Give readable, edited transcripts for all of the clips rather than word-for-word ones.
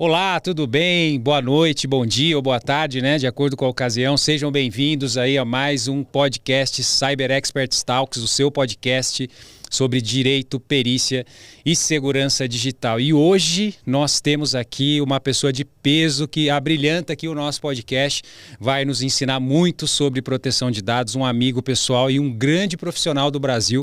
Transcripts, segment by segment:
Olá, tudo bem? Boa noite, bom dia ou boa tarde, né? De acordo com a ocasião. Sejam bem-vindos aí a mais um podcast Cyber Experts Talks, o seu podcast sobre direito, perícia e segurança digital. E hoje nós temos aqui uma pessoa de peso que abrilhanta aqui o nosso podcast, vai nos ensinar muito sobre proteção de dados, um amigo pessoal e um grande profissional do Brasil.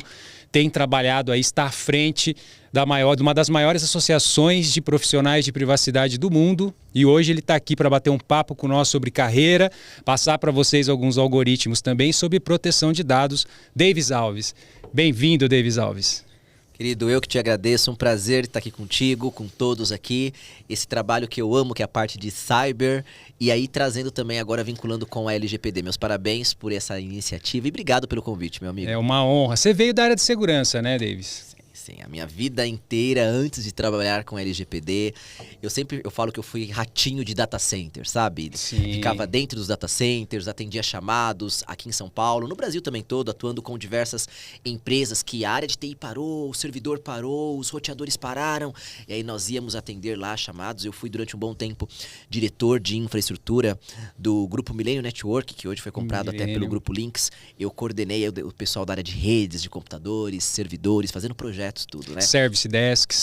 Tem trabalhado aí, está à frente de uma das maiores associações de profissionais de privacidade do mundo. E hoje ele está aqui para bater um papo com nós sobre carreira, passar para vocês alguns algoritmos também sobre proteção de dados. Davis Alves. Bem-vindo, Davis Alves. Querido, eu que te agradeço, um prazer estar aqui contigo, com todos aqui. Esse trabalho que eu amo, que é a parte de cyber, e aí trazendo também agora, vinculando com a LGPD. Meus parabéns por essa iniciativa e obrigado pelo convite, meu amigo. É uma honra. Você veio da área de segurança, né, Davis? Sim, a minha vida inteira antes de trabalhar com LGPD, eu falo que eu fui ratinho de data center, sabe? Sim. Ficava dentro dos data centers, atendia chamados aqui em São Paulo, no Brasil também todo, atuando com diversas empresas que a área de TI parou, o servidor parou, os roteadores pararam, e aí nós íamos atender lá chamados. Eu fui durante um bom tempo diretor de infraestrutura do Grupo Millennium Network, que hoje foi comprado até pelo Grupo Lynx. Eu coordenei o pessoal da área de redes, de computadores, servidores, fazendo projetos, tudo, né? Service Desk,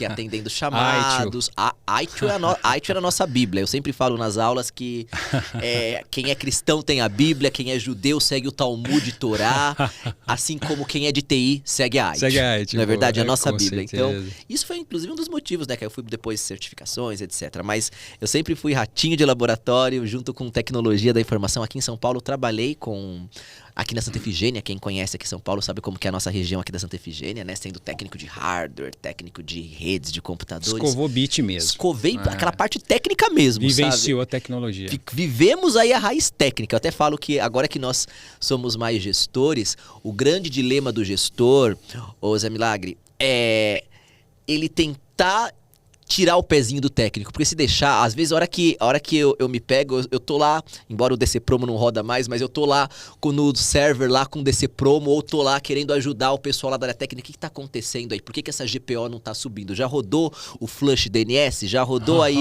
atendendo chamados. A ITIL era a nossa Bíblia. Eu sempre falo nas aulas que quem é cristão tem a Bíblia, quem é judeu segue o Talmud e Torá, assim como quem é de TI segue a ITIL. Segue a ITIL, não é verdade? A nossa Bíblia. Certeza. Então, isso foi inclusive um dos motivos, né? Que eu fui depois certificações, etc. Mas eu sempre fui ratinho de laboratório, junto com tecnologia da informação. Aqui em São Paulo, trabalhei aqui na Santa Efigênia. Quem conhece aqui São Paulo sabe como que é a nossa região aqui da Santa Efigênia, né? Sendo técnico de hardware, técnico de redes, de computadores. Escovou bit mesmo. Escovei aquela parte técnica mesmo, Vivenciou sabe? a tecnologia. Vivemos aí a raiz técnica. Eu até falo que agora que nós somos mais gestores, o grande dilema do gestor, ô Zé Milagre, é ele tentar tirar o pezinho do técnico, porque se deixar, às vezes a hora que eu me pego, eu tô lá, embora o DC Promo não roda mais, mas eu tô lá no server lá com o DC Promo, ou tô lá querendo ajudar o pessoal lá da área técnica. O que tá acontecendo aí? Por que essa GPO não tá subindo? Já rodou o Flush DNS? Já rodou aí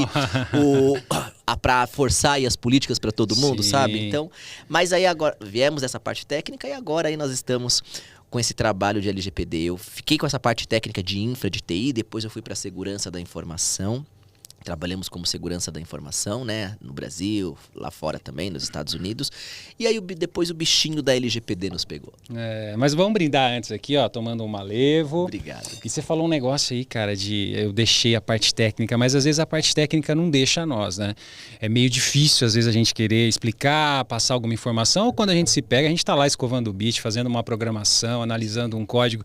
pra forçar aí as políticas para todo mundo, Sim. sabe? Então, mas aí agora, viemos dessa parte técnica e agora aí nós estamos com esse trabalho de LGPD. Eu fiquei com essa parte técnica de infra, de TI, depois eu fui para segurança da informação. Trabalhamos como segurança da informação, né? No Brasil, lá fora também, nos Estados Unidos. E aí depois o bichinho da LGPD nos pegou. Mas vamos brindar antes aqui, ó, tomando um malevo. Obrigado. E você falou um negócio aí, cara, eu deixei a parte técnica, mas às vezes a parte técnica não deixa nós, né? É meio difícil às vezes a gente querer explicar, passar alguma informação, ou quando a gente se pega, a gente tá lá escovando o bit, fazendo uma programação, analisando um código.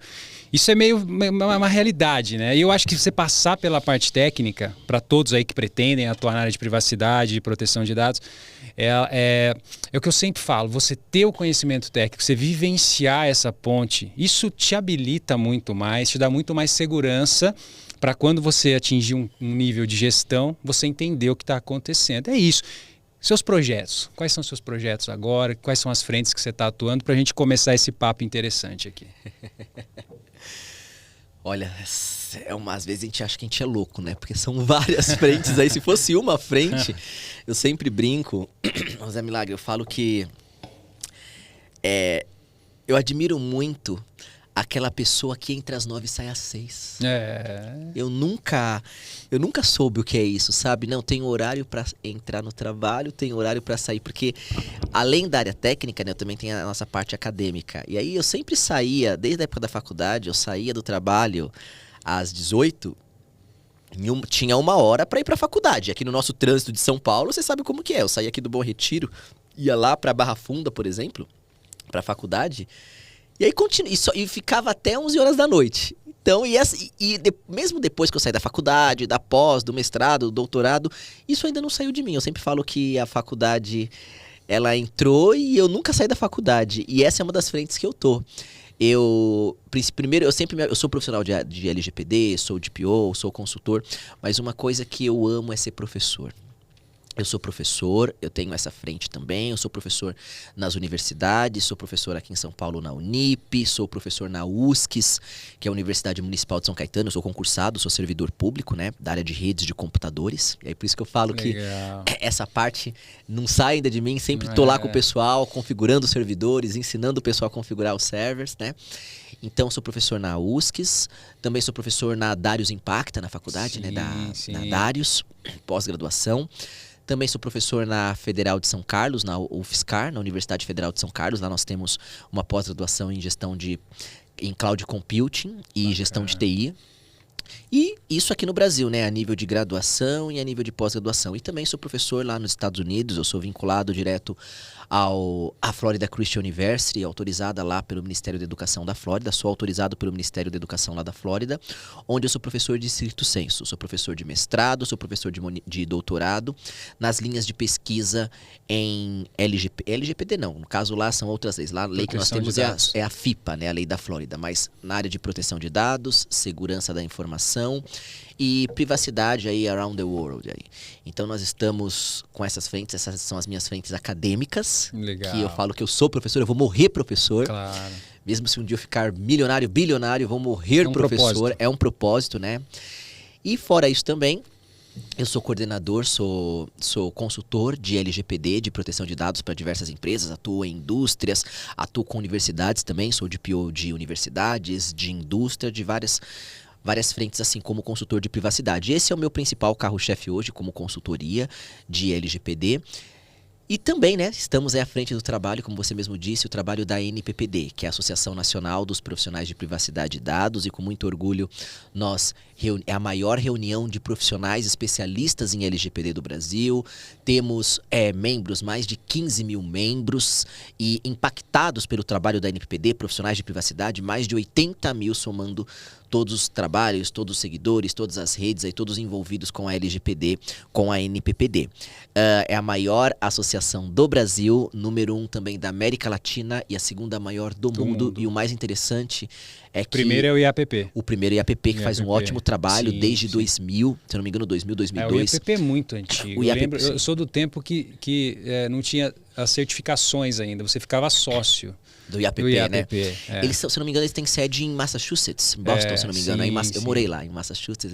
Isso é meio uma realidade, né? E eu acho que você passar pela parte técnica, para todos aí que pretendem atuar na área de privacidade, de proteção de dados, é o que eu sempre falo, você ter o conhecimento técnico, você vivenciar essa ponte, isso te habilita muito mais, te dá muito mais segurança para quando você atingir um nível de gestão, você entender o que está acontecendo. É isso. Seus projetos, quais são os seus projetos agora? Quais são as frentes que você está atuando para a gente começar esse papo interessante aqui? Olha, às vezes a gente acha que a gente é louco, né? Porque são várias frentes aí. Se fosse uma frente, eu sempre brinco. Zé Milagre, eu falo que eu admiro muito aquela pessoa que entra às 9 e sai às 6. Eu nunca soube o que é isso, sabe? Não, tem horário para entrar no trabalho, tem horário para sair, porque além da área técnica, né, eu também tenho a nossa parte acadêmica. E aí eu sempre saía, desde a época da faculdade, eu saía do trabalho às 18, tinha uma hora para ir para a faculdade. Aqui no nosso trânsito de São Paulo, você sabe como que é. Eu saía aqui do Bom Retiro, ia lá para Barra Funda, por exemplo, para a faculdade. E aí e ficava até 11 horas da noite. Então, mesmo depois que eu saí da faculdade, da pós, do mestrado, do doutorado, isso ainda não saiu de mim. Eu sempre falo que a faculdade, ela entrou e eu nunca saí da faculdade. E essa é uma das frentes que eu tô. Primeiro, eu sou profissional de LGPD, sou DPO, sou consultor, mas uma coisa que eu amo é ser professor. Eu sou professor, eu tenho essa frente também, eu sou professor nas universidades, sou professor aqui em São Paulo na Unip, sou professor na USCS, que é a Universidade Municipal de São Caetano, eu sou concursado, sou servidor público, né, da área de redes de computadores, e aí por isso que eu falo que essa parte não sai ainda de mim, sempre tô lá com o pessoal, configurando os servidores, ensinando o pessoal a configurar os servers, né. Então, sou professor na USCS, também sou professor na Darius Impacta, na faculdade, né, na Darius, pós-graduação. Também sou professor na Federal de São Carlos, na UFSCar, na Universidade Federal de São Carlos. Lá nós temos uma pós-graduação em em Cloud Computing e gestão de TI. E isso aqui no Brasil, né, a nível de graduação e a nível de pós-graduação. E também sou professor lá nos Estados Unidos, eu sou vinculado direto à Florida Christian University, autorizada lá pelo Ministério da Educação da Flórida. Sou autorizado pelo Ministério da Educação lá da Flórida, onde eu sou professor de stricto sensu. Sou professor de mestrado, sou professor de doutorado nas linhas de pesquisa em LGPD não, no caso lá são outras leis. Lá a lei que nós temos é a FIPA, né, a lei da Flórida, mas na área de proteção de dados, segurança da informação e privacidade aí around the world aí. Então nós estamos com essas frentes, essas são as minhas frentes acadêmicas. Legal. Que eu falo que eu sou professor, eu vou morrer professor. Claro. Mesmo se um dia eu ficar milionário, bilionário, eu vou morrer professor. Propósito. É um propósito, né? E fora isso também, eu sou coordenador, sou consultor de LGPD, de proteção de dados para diversas empresas, atuo em indústrias, atuo com universidades também, sou DPO de universidades, de indústria, de várias frentes, assim como consultor de privacidade. Esse é o meu principal carro-chefe hoje como consultoria de LGPD. E também, né, estamos aí à frente do trabalho, como você mesmo disse, o trabalho da NPPD, que é a Associação Nacional dos Profissionais de Privacidade de Dados, e com muito orgulho é a maior reunião de profissionais especialistas em LGPD do Brasil. Temos membros, mais de 15 mil membros, e impactados pelo trabalho da NPPD, profissionais de privacidade, mais de 80 mil somando todos os trabalhos, todos os seguidores, todas as redes, aí, todos envolvidos com a LGPD, com a NPPD. É a maior associação do Brasil, número 1 também da América Latina e a segunda maior do mundo. E o mais interessante é que... Primeiro é o IAPP. O primeiro IAPP, que faz um ótimo trabalho desde 2000, se não me engano, 2002. O IAPP é muito antigo. Eu sou do tempo que não tinha as certificações ainda, você ficava sócio. Do IAPP, né? Eles, se eu não me engano, eles têm sede em Massachusetts, em Boston, se eu não me engano. Eu morei lá, em Massachusetts.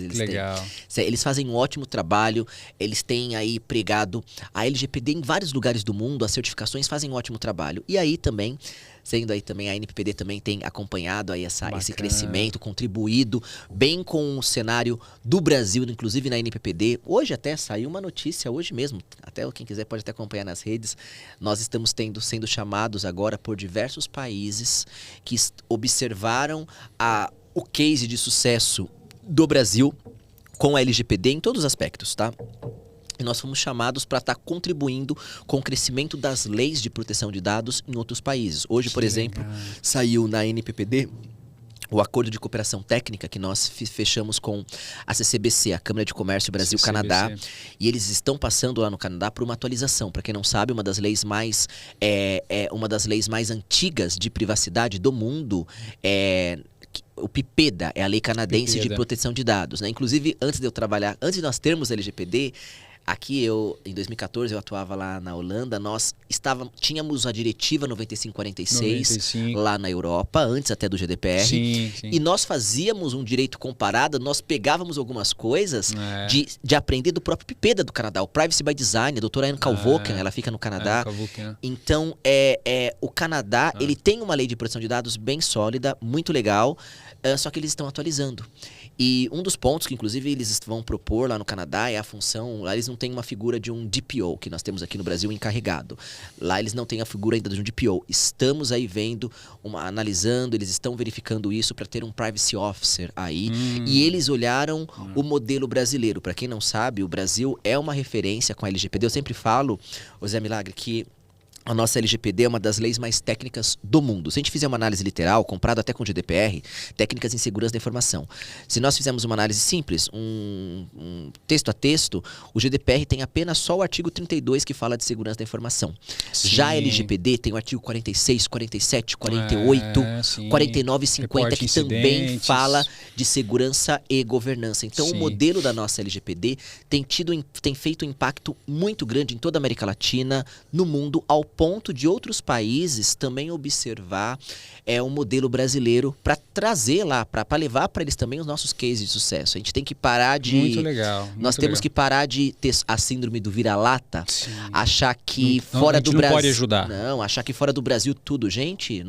Eles fazem um ótimo trabalho, eles têm aí pregado a LGPD em vários lugares do mundo, as certificações fazem um ótimo trabalho. E aí também, sendo aí também, a NPPD também tem acompanhado aí esse crescimento, contribuído bem com o cenário do Brasil, inclusive na NPPD. Hoje até saiu uma notícia, hoje mesmo, até quem quiser pode até acompanhar nas redes, nós estamos sendo chamados agora por diversos países que observaram o case de sucesso do Brasil com a LGPD em todos os aspectos, tá? E nós fomos chamados para estar contribuindo com o crescimento das leis de proteção de dados em outros países. Hoje, por exemplo, saiu na NPPD o acordo de cooperação técnica que nós fechamos com a CCBC, a Câmara de Comércio Brasil-Canadá, e eles estão passando lá no Canadá por uma atualização. Para quem não sabe, uma das leis mais antigas de privacidade do mundo é o PIPEDA, é a lei canadense de proteção de dados, né? Inclusive, antes de nós termos LGPD, aqui em 2014, eu atuava lá na Holanda, nós tínhamos a diretiva 9546 lá na Europa, antes até do GDPR, e nós fazíamos um direito comparado, nós pegávamos algumas coisas de aprender do próprio PIPEDA do Canadá, o Privacy by Design, a doutora Anne Kalvoken, ela fica no Canadá. Então, o Canadá, ele tem uma lei de proteção de dados bem sólida, muito legal, só que eles estão atualizando. E um dos pontos que, inclusive, eles vão propor lá no Canadá é a função... Lá eles não têm uma figura de um DPO, que nós temos aqui no Brasil, encarregado. Lá eles não têm a figura ainda de um DPO. Estamos aí vendo, analisando, eles estão verificando isso para ter um Privacy Officer aí. E eles olharam o modelo brasileiro. Para quem não sabe, o Brasil é uma referência com a LGPD. Eu sempre falo, Zé Milagre, que a nossa LGPD é uma das leis mais técnicas do mundo. Se a gente fizer uma análise literal, comparado até com o GDPR, técnicas em segurança da informação. Se nós fizermos uma análise simples, um texto a texto, o GDPR tem apenas só o artigo 32 que fala de segurança da informação. Sim. Já a LGPD tem o artigo 46, 47, 48, 49 e 50, que também fala de segurança e governança. Então, o modelo da nossa LGPD tem feito um impacto muito grande em toda a América Latina, no mundo, ao ponto de outros países também observar o modelo brasileiro para trazer lá, para levar para eles também os nossos cases de sucesso. A gente tem que parar de... Muito legal. Nós temos que parar de ter a síndrome do vira-lata, achar que fora do Brasil... não pode ajudar. Não, achar que fora do Brasil tudo. Gente,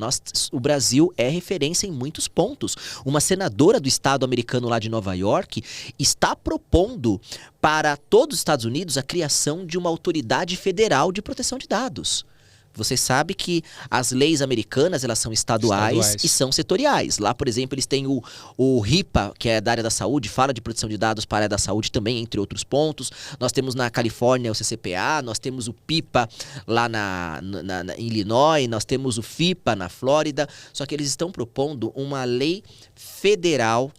o Brasil é referência em muitos pontos. Uma senadora do estado americano lá de Nova York está propondo para todos os Estados Unidos a criação de uma autoridade federal de proteção de dados. Você sabe que as leis americanas, elas são estaduais e são setoriais. Lá, por exemplo, eles têm o HIPAA, que é da área da saúde, fala de proteção de dados para a área da saúde também, entre outros pontos. Nós temos na Califórnia o CCPA, nós temos o PIPA lá em Illinois, nós temos o FIPA na Flórida. Só que eles estão propondo uma lei federal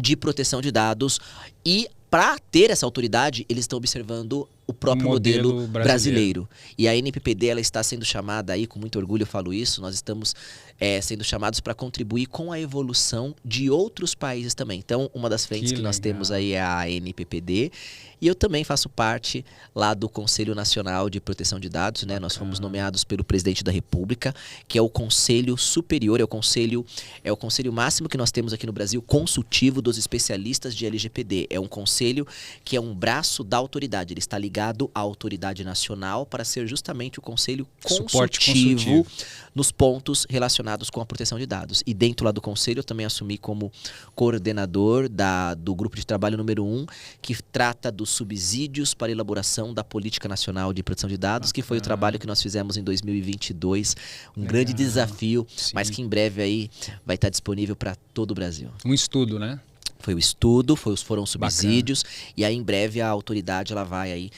de proteção de dados e para ter essa autoridade, eles estão observando o próprio modelo brasileiro. E a NPPD, ela está sendo chamada aí, com muito orgulho eu falo isso, nós estamos sendo chamados para contribuir com a evolução de outros países também. Então, uma das frentes que nós temos aí é a NPPD, e eu também faço parte lá do Conselho Nacional de Proteção de Dados, né? Nós fomos nomeados pelo Presidente da República, que é o Conselho Superior, é o conselho máximo que nós temos aqui no Brasil, consultivo dos especialistas de LGPD. É um conselho que é um braço da autoridade, ele está ligado à autoridade nacional para ser justamente o conselho consultivo nos pontos relacionados com a proteção de dados. E dentro lá do conselho eu também assumi como coordenador do grupo de trabalho número 1, que trata dos subsídios para a elaboração da Política Nacional de Proteção de Dados, que foi o trabalho que nós fizemos em 2022. Grande desafio, mas que em breve aí vai estar disponível para todo o Brasil. Um estudo, né? Foi o estudo, foram os subsídios. Bacana. E aí em breve a autoridade ela vai aí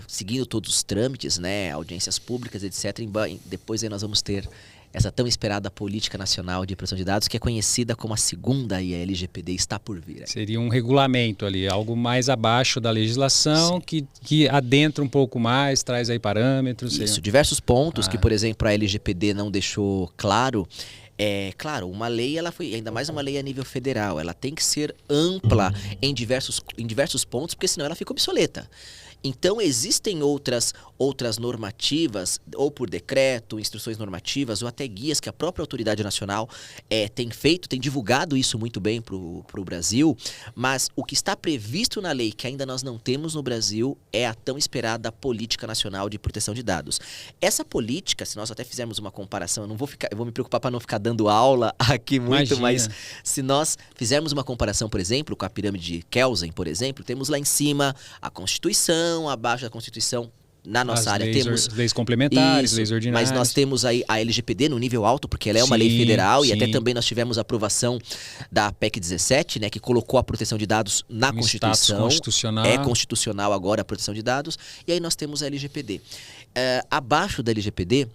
seguindo todos os trâmites, né, audiências públicas, etc. Depois aí nós vamos ter essa tão esperada Política Nacional de Proteção de Dados, que é conhecida como a segunda, e a LGPD está por vir. Seria um regulamento ali, algo mais abaixo da legislação, que adentra um pouco mais, traz aí parâmetros. Isso, diversos pontos que, por exemplo, a LGPD não deixou claro. Claro, uma lei, ela foi, ainda mais uma lei a nível federal, ela tem que ser ampla em diversos pontos, porque senão ela fica obsoleta. Então, existem outras normativas, ou por decreto, instruções normativas, ou até guias que a própria autoridade nacional tem divulgado isso muito bem para o Brasil, mas o que está previsto na lei, que ainda nós não temos no Brasil, é a tão esperada Política Nacional de Proteção de Dados. Essa política, se nós até fizermos uma comparação, eu vou me preocupar para não ficar dando aula aqui muito, mas se nós fizermos uma comparação, por exemplo, com a pirâmide de Kelsen, por exemplo, temos lá em cima a Constituição, abaixo da Constituição, na nossa área temos leis complementares, leis ordinárias. Mas nós temos aí a LGPD no nível alto, porque ela é uma lei federal, e até também nós tivemos a aprovação da PEC 17, né, que colocou a proteção de dados na Constituição. Constitucional. É constitucional agora a proteção de dados, e aí nós temos a LGPD. Abaixo da LGPD,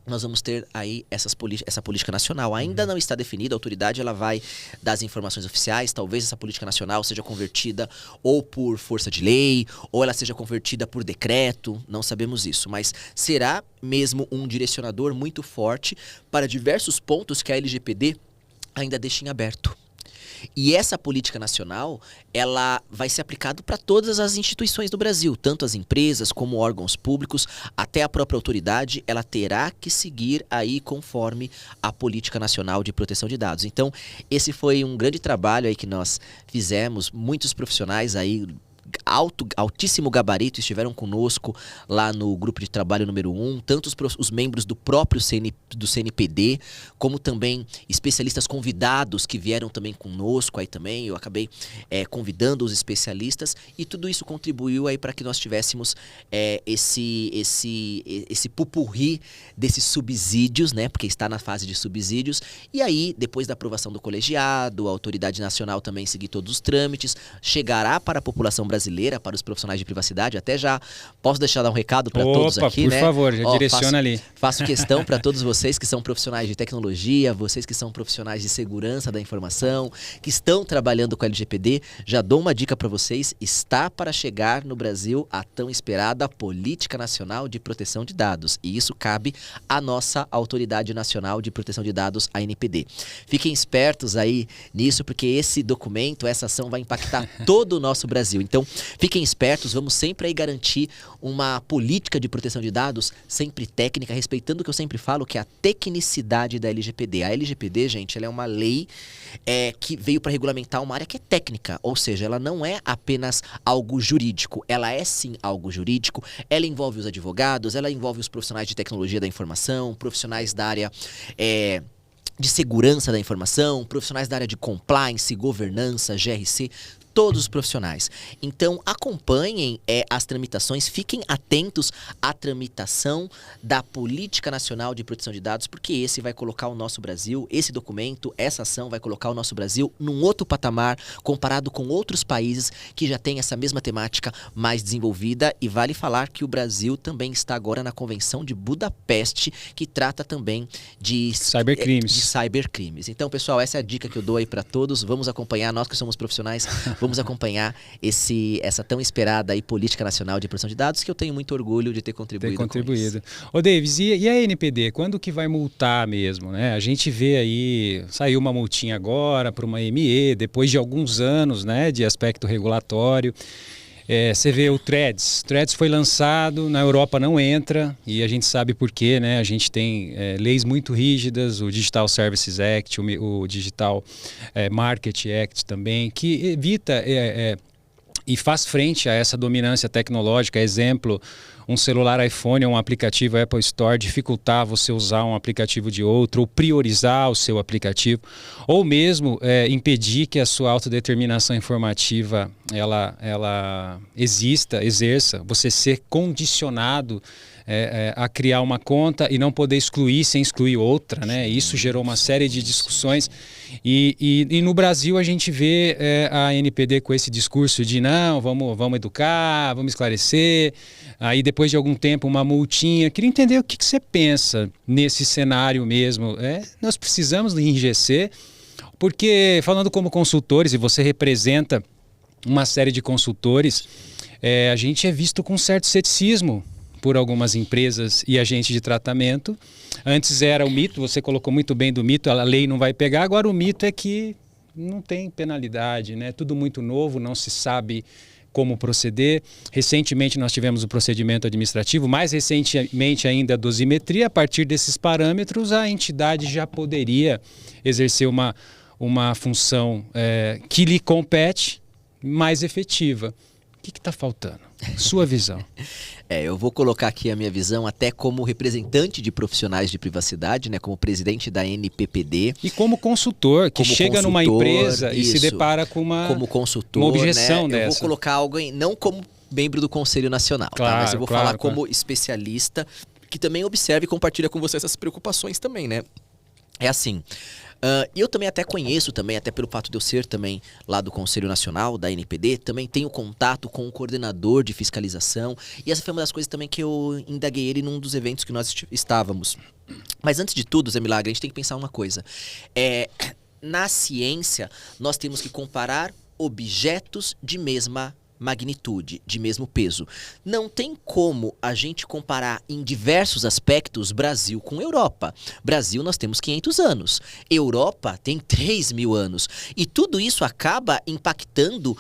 nós vamos ter aí essa política nacional. Ainda não está definida, a autoridade ela vai dar as informações oficiais, talvez essa política nacional seja convertida ou por força de lei, ou ela seja convertida por decreto, não sabemos isso, mas será mesmo um direcionador muito forte para diversos pontos que a LGPD ainda deixa em aberto. E essa política nacional, ela vai ser aplicada para todas as instituições do Brasil, tanto as empresas como órgãos públicos, até a própria autoridade, ela terá que seguir aí conforme a Política Nacional de Proteção de Dados. Então, esse foi um grande trabalho aí que nós fizemos, muitos profissionais aí, altíssimo gabarito, estiveram conosco lá no grupo de trabalho número 1, tanto os membros do próprio do CNPD, como também especialistas convidados que vieram também conosco aí também. Eu acabei convidando os especialistas, e tudo isso contribuiu aí para que nós tivéssemos esse pupurri desses subsídios, né, porque está na fase de subsídios, e aí depois da aprovação do colegiado, a autoridade nacional também seguir todos os trâmites, chegará para a população brasileira brasileira para os profissionais de privacidade. Até já posso dar um recado para todos aqui, por favor, já direciona ali. Faço questão para todos vocês que são profissionais de tecnologia, vocês que são profissionais de segurança da informação, que estão trabalhando com a LGPD, já dou uma dica para vocês, está para chegar no Brasil a tão esperada Política Nacional de Proteção de Dados, e isso cabe à nossa Autoridade Nacional de Proteção de Dados, a ANPD. Fiquem espertos aí nisso, porque esse documento, essa ação vai impactar todo o nosso Brasil. Então, fiquem espertos, vamos sempre aí garantir uma política de proteção de dados sempre técnica, respeitando o que eu sempre falo, que é a tecnicidade da LGPD. A LGPD, gente, ela é uma lei que veio para regulamentar uma área que é técnica, ou seja, ela não é apenas algo jurídico, ela é sim algo jurídico, ela envolve os advogados, ela envolve os profissionais de tecnologia da informação, profissionais da área de segurança da informação, profissionais da área de compliance, governança, GRC, todos os profissionais. Então, acompanhem as tramitações, fiquem atentos à tramitação da Política Nacional de Proteção de Dados, porque esse vai colocar o nosso Brasil, esse documento, essa ação vai colocar o nosso Brasil num outro patamar, comparado com outros países que já têm essa mesma temática mais desenvolvida. E vale falar que o Brasil também está agora na Convenção de Budapeste, que trata também de cybercrimes. Então, pessoal, essa é a dica que eu dou aí para todos. Vamos acompanhar, nós que somos profissionais, vamos acompanhar essa tão esperada aí Política Nacional de Proteção de Dados, que eu tenho muito orgulho de ter contribuído. Com isso. Ô, Davis, e a ANPD? Quando que vai multar mesmo, né? A gente vê aí, saiu uma multinha agora para uma ME, depois de alguns anos, né, de aspecto regulatório. Você vê o Threads. Threads foi lançado, na Europa não entra, e a gente sabe por quê, né? A gente tem leis muito rígidas, o Digital Services Act, o Digital Market Act também, que evita e faz frente a essa dominância tecnológica. Exemplo, um celular iPhone ou um aplicativo Apple Store dificultar você usar um aplicativo de outro, ou priorizar o seu aplicativo, ou mesmo impedir que a sua autodeterminação informativa ela exerça, você ser condicionado a criar uma conta e não poder excluir sem excluir outra, né? Isso gerou uma série de discussões e no Brasil a gente vê a ANPD com esse discurso de não, vamos educar, vamos esclarecer, aí depois de algum tempo uma multinha. Queria entender o que você pensa nesse cenário mesmo. Nós precisamos enrijecer, porque falando como consultores, e você representa uma série de consultores, a gente é visto com certo ceticismo por algumas empresas e agentes de tratamento. Antes era o mito, você colocou muito bem do mito, a lei não vai pegar, agora o mito é que não tem penalidade, né? Tudo muito novo, não se sabe como proceder. Recentemente nós tivemos o procedimento administrativo, mais recentemente ainda a dosimetria. A partir desses parâmetros, a entidade já poderia exercer uma função que lhe compete, mais efetiva. O que está faltando? Sua visão. Eu vou colocar aqui a minha visão até como representante de profissionais de privacidade, né, como presidente da NPPD. E como consultor, que chega numa empresa e se depara com como consultor, uma objeção, né? dessa. Eu vou colocar algo não como membro do Conselho Nacional, claro, tá? Mas eu vou falar como especialista, que também observa e compartilha com você essas preocupações também, né? É assim... E eu também até conheço, até pelo fato de eu ser também lá do Conselho Nacional, da NPD, também tenho contato com o coordenador de fiscalização, e essa foi uma das coisas também que eu indaguei ele num dos eventos que nós estávamos. Mas antes de tudo, Zé Milagre, a gente tem que pensar uma coisa. Na ciência, nós temos que comparar objetos de mesma magnitude, de mesmo peso. Não tem como a gente comparar em diversos aspectos Brasil com Europa. Brasil nós temos 500 anos, Europa tem 3.000 anos. E tudo isso acaba impactando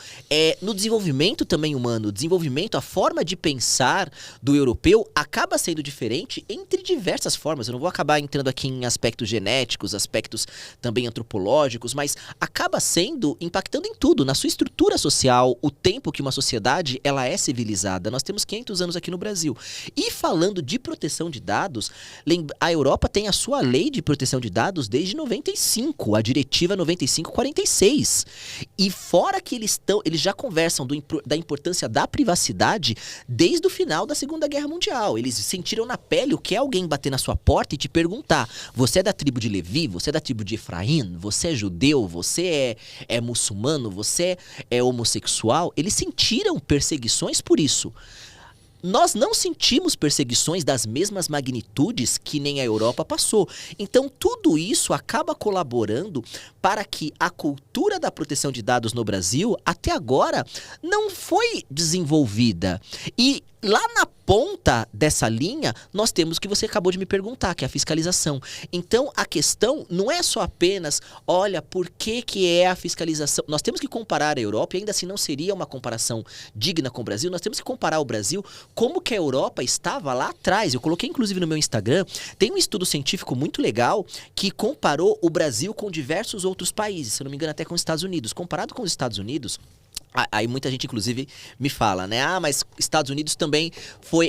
no desenvolvimento também humano. O desenvolvimento, a forma de pensar do europeu acaba sendo diferente entre diversas formas. Eu não vou acabar entrando aqui em aspectos genéticos, aspectos também antropológicos, mas acaba sendo, impactando em tudo, na sua estrutura social, o tempo que uma sociedade ela é civilizada. Nós temos 500 anos aqui no Brasil. E falando de proteção de dados, a Europa tem a sua lei de proteção de dados desde 95, a diretiva 95/46. E fora que eles já conversam da importância da privacidade desde o final da Segunda Guerra Mundial. Eles sentiram na pele o que é alguém bater na sua porta e te perguntar: você é da tribo de Levi? Você é da tribo de Efraim? Você é judeu? Você é muçulmano? Você é homossexual? Eles sentiram sentiram perseguições por isso. Nós não sentimos perseguições das mesmas magnitudes que nem a Europa passou. Então, tudo isso acaba colaborando para que a cultura da proteção de dados no Brasil, até agora, não foi desenvolvida. E lá na ponta dessa linha, nós temos o que você acabou de me perguntar, que é a fiscalização. Então, a questão não é só apenas, olha, por que é a fiscalização? Nós temos que comparar a Europa, e ainda assim não seria uma comparação digna com o Brasil, nós temos que comparar o Brasil como que a Europa estava lá atrás. Eu coloquei, inclusive, no meu Instagram, tem um estudo científico muito legal que comparou o Brasil com diversos outros países, se eu não me engano, até com os Estados Unidos. Comparado com os Estados Unidos, aí muita gente, inclusive, me fala, né? Ah, mas Estados Unidos também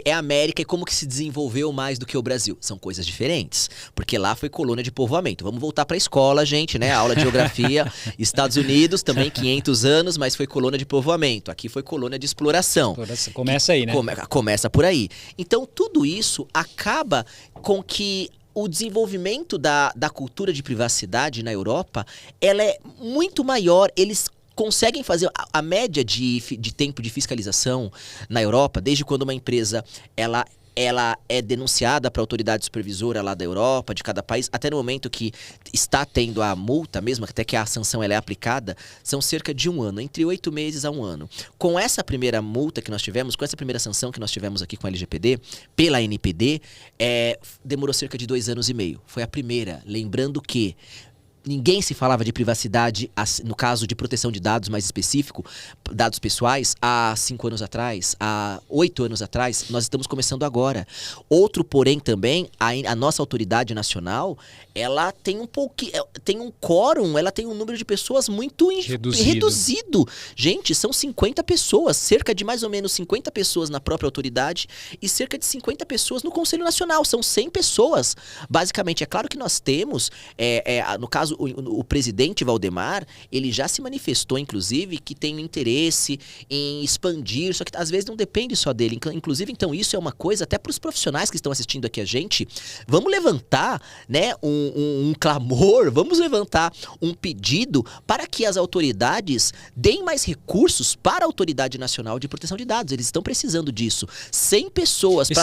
é América, e como que se desenvolveu mais do que o Brasil? São coisas diferentes, porque lá foi colônia de povoamento. Vamos voltar para a escola, gente, né? Aula de geografia. Estados Unidos também 500 anos, mas foi colônia de povoamento. Aqui foi colônia de exploração. Começa aí, né? Começa por aí. Então, tudo isso acaba com que o desenvolvimento da cultura de privacidade na Europa, ela é muito maior. Eles conseguem fazer a média de tempo de fiscalização na Europa, desde quando uma empresa ela é denunciada para a autoridade supervisora lá da Europa, de cada país, até no momento que está tendo a multa mesmo, até que a sanção ela é aplicada, são cerca de 1 ano, entre 8 meses a 1 ano. Com essa primeira multa que nós tivemos, com essa primeira sanção que nós tivemos aqui com a LGPD, pela NPD, demorou cerca de 2 anos e meio. Foi a primeira, lembrando que ninguém se falava de privacidade, no caso de proteção de dados mais específico, dados pessoais, há 5 anos atrás, há 8 anos atrás. Nós estamos começando agora. Outro porém também, a nossa autoridade nacional, ela tem tem um quórum, ela tem um número de pessoas muito reduzido. Gente, são 50 pessoas, cerca de mais ou menos 50 pessoas na própria autoridade e cerca de 50 pessoas no Conselho Nacional. São 100 pessoas, basicamente. É claro que nós temos, no caso, o presidente Valdemar, ele já se manifestou, inclusive, que tem interesse em expandir, só que às vezes não depende só dele. Inclusive, então, isso é uma coisa, até para os profissionais que estão assistindo aqui a gente, vamos levantar, né, um clamor, vamos levantar um pedido para que as autoridades deem mais recursos para a Autoridade Nacional de Proteção de Dados. Eles estão precisando disso. 100 pessoas para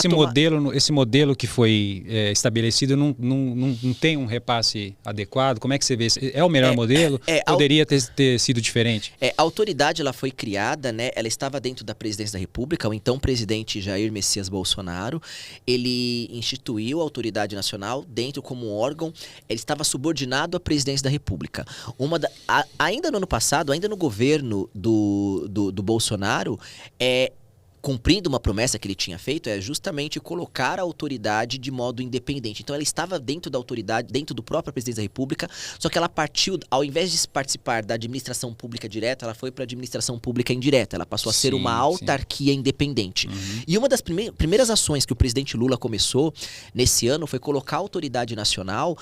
Esse modelo que foi estabelecido não tem um repasse adequado? Como é que você vê? É o melhor modelo? Poderia ter sido diferente? A autoridade ela foi criada, né? Ela estava dentro da presidência da República. O então presidente Jair Messias Bolsonaro, ele instituiu a autoridade nacional dentro como um órgão. Ele estava subordinado à presidência da República. Ainda no ano passado, ainda no governo do Bolsonaro, cumprindo uma promessa que ele tinha feito, é justamente colocar a autoridade de modo independente. Então ela estava dentro da autoridade, dentro do próprio presidente da República, só que ela partiu, ao invés de participar da administração pública direta, ela foi para a administração pública indireta. Ela passou a ser uma autarquia independente. Uhum. E uma das primeiras ações que o presidente Lula começou nesse ano foi colocar a autoridade nacional,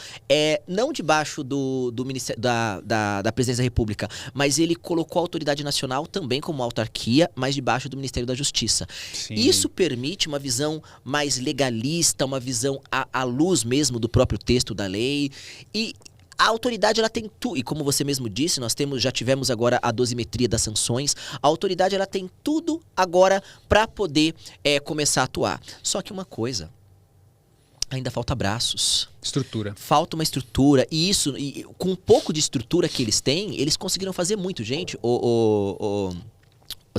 não debaixo do Ministério da presidência da República, mas ele colocou a autoridade nacional também como autarquia, mas debaixo do Ministério da Justiça. Sim. Isso permite uma visão mais legalista, uma visão à luz mesmo do próprio texto da lei. E a autoridade ela tem tudo, e como você mesmo disse, já tivemos agora a dosimetria das sanções. A autoridade ela tem tudo agora para poder começar a atuar. Só que uma coisa, ainda falta braços. Estrutura. Falta uma estrutura. E com um pouco de estrutura que eles têm, eles conseguiram fazer muito, gente.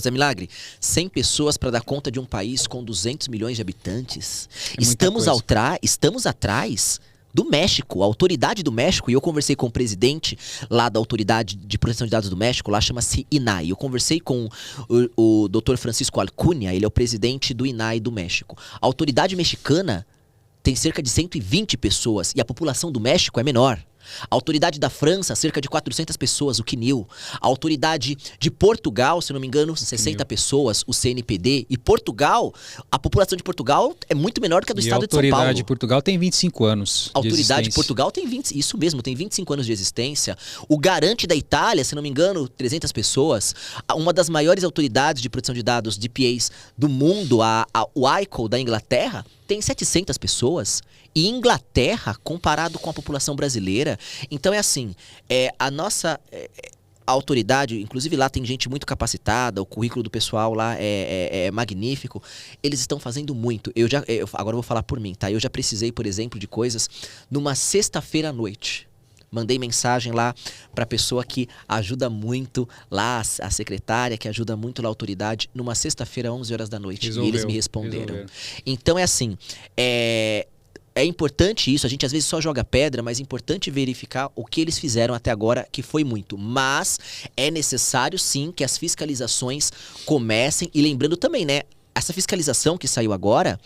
Zé Milagre, 100 pessoas para dar conta de um país com 200 milhões de habitantes. Estamos atrás do México, a autoridade do México, e eu conversei com o presidente lá da Autoridade de Proteção de Dados do México, lá chama-se INAI. Eu conversei com o Dr. Francisco Alcunha, ele é o presidente do INAI do México. A autoridade mexicana tem cerca de 120 pessoas e a população do México é menor. A autoridade da França, cerca de 400 pessoas, o CNIL. A autoridade de Portugal, se não me engano, 60 pessoas, o CNPD. E Portugal, a população de Portugal é muito menor do que a do estado de São Paulo. A autoridade de Portugal tem 25 anos. A autoridade de Portugal tem 25 anos de existência. O Garante da Itália, se não me engano, 300 pessoas. Uma das maiores autoridades de proteção de dados, DPAs, do mundo, o ICO da Inglaterra, tem 700 pessoas. E Inglaterra, comparado com a população brasileira, então é assim, a autoridade, inclusive lá tem gente muito capacitada, o currículo do pessoal lá é magnífico, eles estão fazendo muito. Agora eu vou falar por mim, tá? Eu já precisei, por exemplo, de coisas numa sexta-feira à noite. Mandei mensagem lá para a pessoa que ajuda muito lá, a secretária que ajuda muito lá a autoridade, numa sexta-feira, 11 horas da noite. E eles me responderam. Então é assim, é importante isso, a gente às vezes só joga pedra, mas é importante verificar o que eles fizeram até agora, que foi muito. Mas é necessário sim que as fiscalizações comecem, e lembrando também, né, essa fiscalização que saiu agora,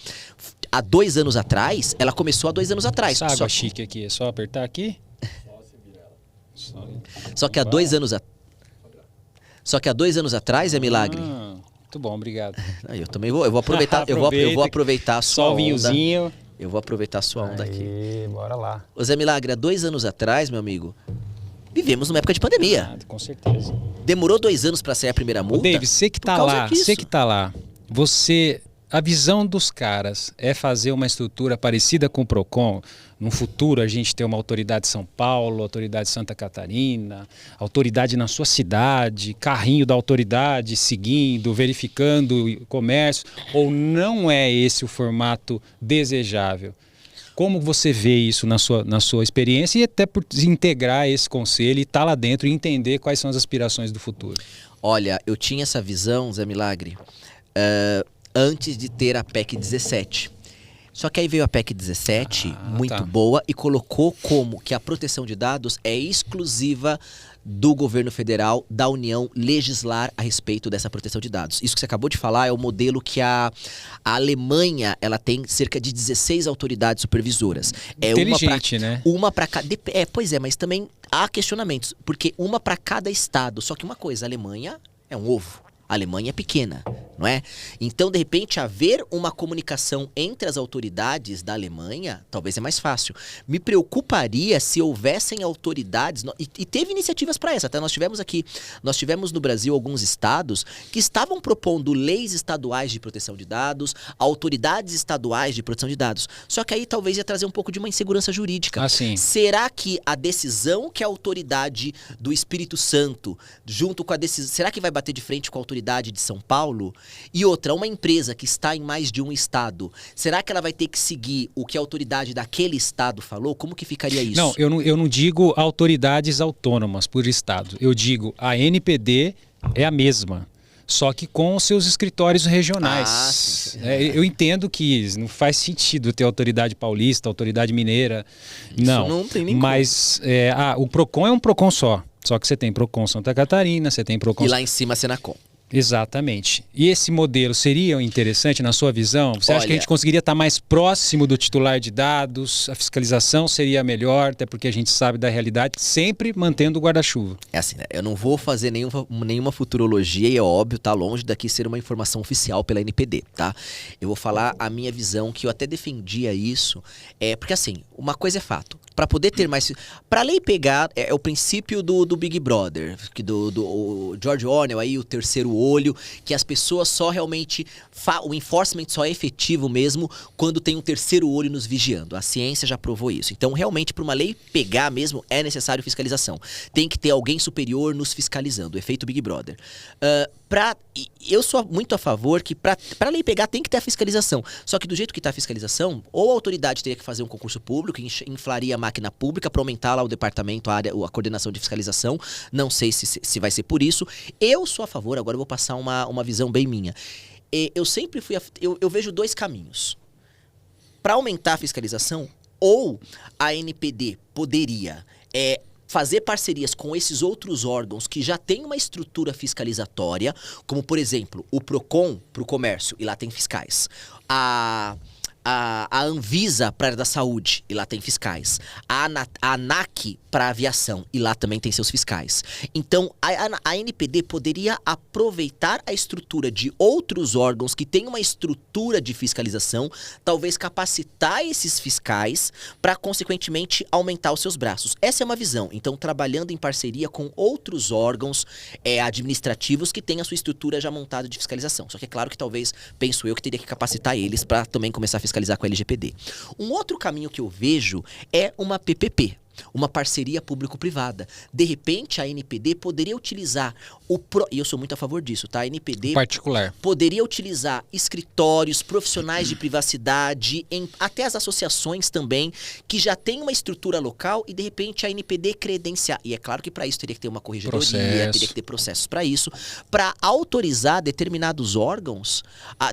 há 2 anos atrás, ela começou há 2 anos atrás. Essa água chique aqui, é só apertar aqui? Só que há 2 anos atrás é milagre. Muito bom, obrigado. Eu também vou aproveitar, eu vou aproveitar a sua onda. Vinhozinho. Eu vou aproveitar a sua onda aqui. Bora lá. Ô Zé Milagre, há 2 anos atrás, meu amigo, vivemos numa época de pandemia. Com certeza. Demorou 2 anos para sair a primeira multa. David, você que tá lá, a visão dos caras é fazer uma estrutura parecida com o PROCON. No futuro a gente ter uma autoridade de São Paulo, autoridade de Santa Catarina, autoridade na sua cidade, carrinho da autoridade seguindo, verificando o comércio, ou não é esse o formato desejável? Como você vê isso na sua experiência e até por integrar esse conselho e estar lá dentro e entender quais são as aspirações do futuro? Olha, eu tinha essa visão, Zé Milagre, antes de ter a PEC 17. Só que aí veio a PEC 17, muito boa, e colocou como que a proteção de dados é exclusiva do governo federal, da União, legislar a respeito dessa proteção de dados. Isso que você acabou de falar é o modelo que a Alemanha, ela tem cerca de 16 autoridades supervisoras. Inteligente, né? Uma para cada... Pois é, mas também há questionamentos, porque uma para cada estado. Só que uma coisa, a Alemanha é um ovo. A Alemanha é pequena, não é? Então, de repente, haver uma comunicação entre as autoridades da Alemanha, talvez é mais fácil. Me preocuparia se houvessem autoridades, e teve iniciativas para essa, até nós tivemos no Brasil alguns estados que estavam propondo leis estaduais de proteção de dados, autoridades estaduais de proteção de dados. Só que aí talvez ia trazer um pouco de uma insegurança jurídica. Será que a decisão que a autoridade do Espírito Santo, junto com a decisão, será que vai bater de frente com a autoridade de São Paulo? E outra, uma empresa que está em mais de um estado, será que ela vai ter que seguir o que a autoridade daquele estado falou? Como que ficaria isso? Não, eu não digo autoridades autônomas por estado. Eu digo a NPD é a mesma, só que com os seus escritórios regionais. Eu entendo que não faz sentido ter autoridade paulista, autoridade mineira. Isso não tem nem mas o PROCON é um PROCON só que você tem PROCON Santa Catarina, você tem PROCON... E lá em cima a Senacom. Exatamente. E esse modelo seria interessante na sua visão? Você acha que a gente conseguiria estar mais próximo do titular de dados? A fiscalização seria melhor, até porque a gente sabe da realidade, sempre mantendo o guarda-chuva. É assim, né? Eu não vou fazer nenhuma futurologia e é óbvio, tá longe daqui ser uma informação oficial pela NPD, tá? Eu vou falar a minha visão, que eu até defendia isso, porque assim, uma coisa é fato. Para poder ter mais... Para a lei pegar, é o princípio do Big Brother, do George Orwell, aí, o terceiro olho, que as pessoas só realmente... O enforcement só é efetivo mesmo quando tem um terceiro olho nos vigiando. A ciência já provou isso. Então, realmente, para uma lei pegar mesmo, é necessário fiscalização. Tem que ter alguém superior nos fiscalizando. O efeito Big Brother. Eu sou muito a favor que para a lei pegar tem que ter a fiscalização. Só que do jeito que está a fiscalização, ou a autoridade teria que fazer um concurso público, inflaria a máquina pública para aumentar lá o departamento, a coordenação de fiscalização. Não sei se vai ser por isso. Eu sou a favor, agora eu vou passar uma visão bem minha. Eu sempre fui... Eu vejo 2 caminhos. Para aumentar a fiscalização, ou a NPD poderia... fazer parcerias com esses outros órgãos que já têm uma estrutura fiscalizatória, como, por exemplo, o PROCON para o comércio, e lá tem fiscais. A Anvisa para a área da saúde, e lá tem fiscais. A ANAC para a aviação, e lá também tem seus fiscais. Então, a NPD poderia aproveitar a estrutura de outros órgãos que têm uma estrutura de fiscalização, talvez capacitar esses fiscais para, consequentemente, aumentar os seus braços. Essa é uma visão. Então, trabalhando em parceria com outros órgãos administrativos que têm a sua estrutura já montada de fiscalização. Só que é claro que talvez, penso eu, que teria que capacitar eles para também começar a fiscalizar com a LGPD. Um outro caminho que eu vejo é uma PPP. uma parceria público-privada. De repente, a ANPD poderia utilizar e eu sou muito a favor disso, tá? A ANPD particular poderia utilizar escritórios, profissionais de privacidade, até as associações também, que já tem uma estrutura local e, de repente, a ANPD credenciar. E é claro que para isso teria que ter uma corregedoria, teria que ter processos para isso, para autorizar determinados órgãos,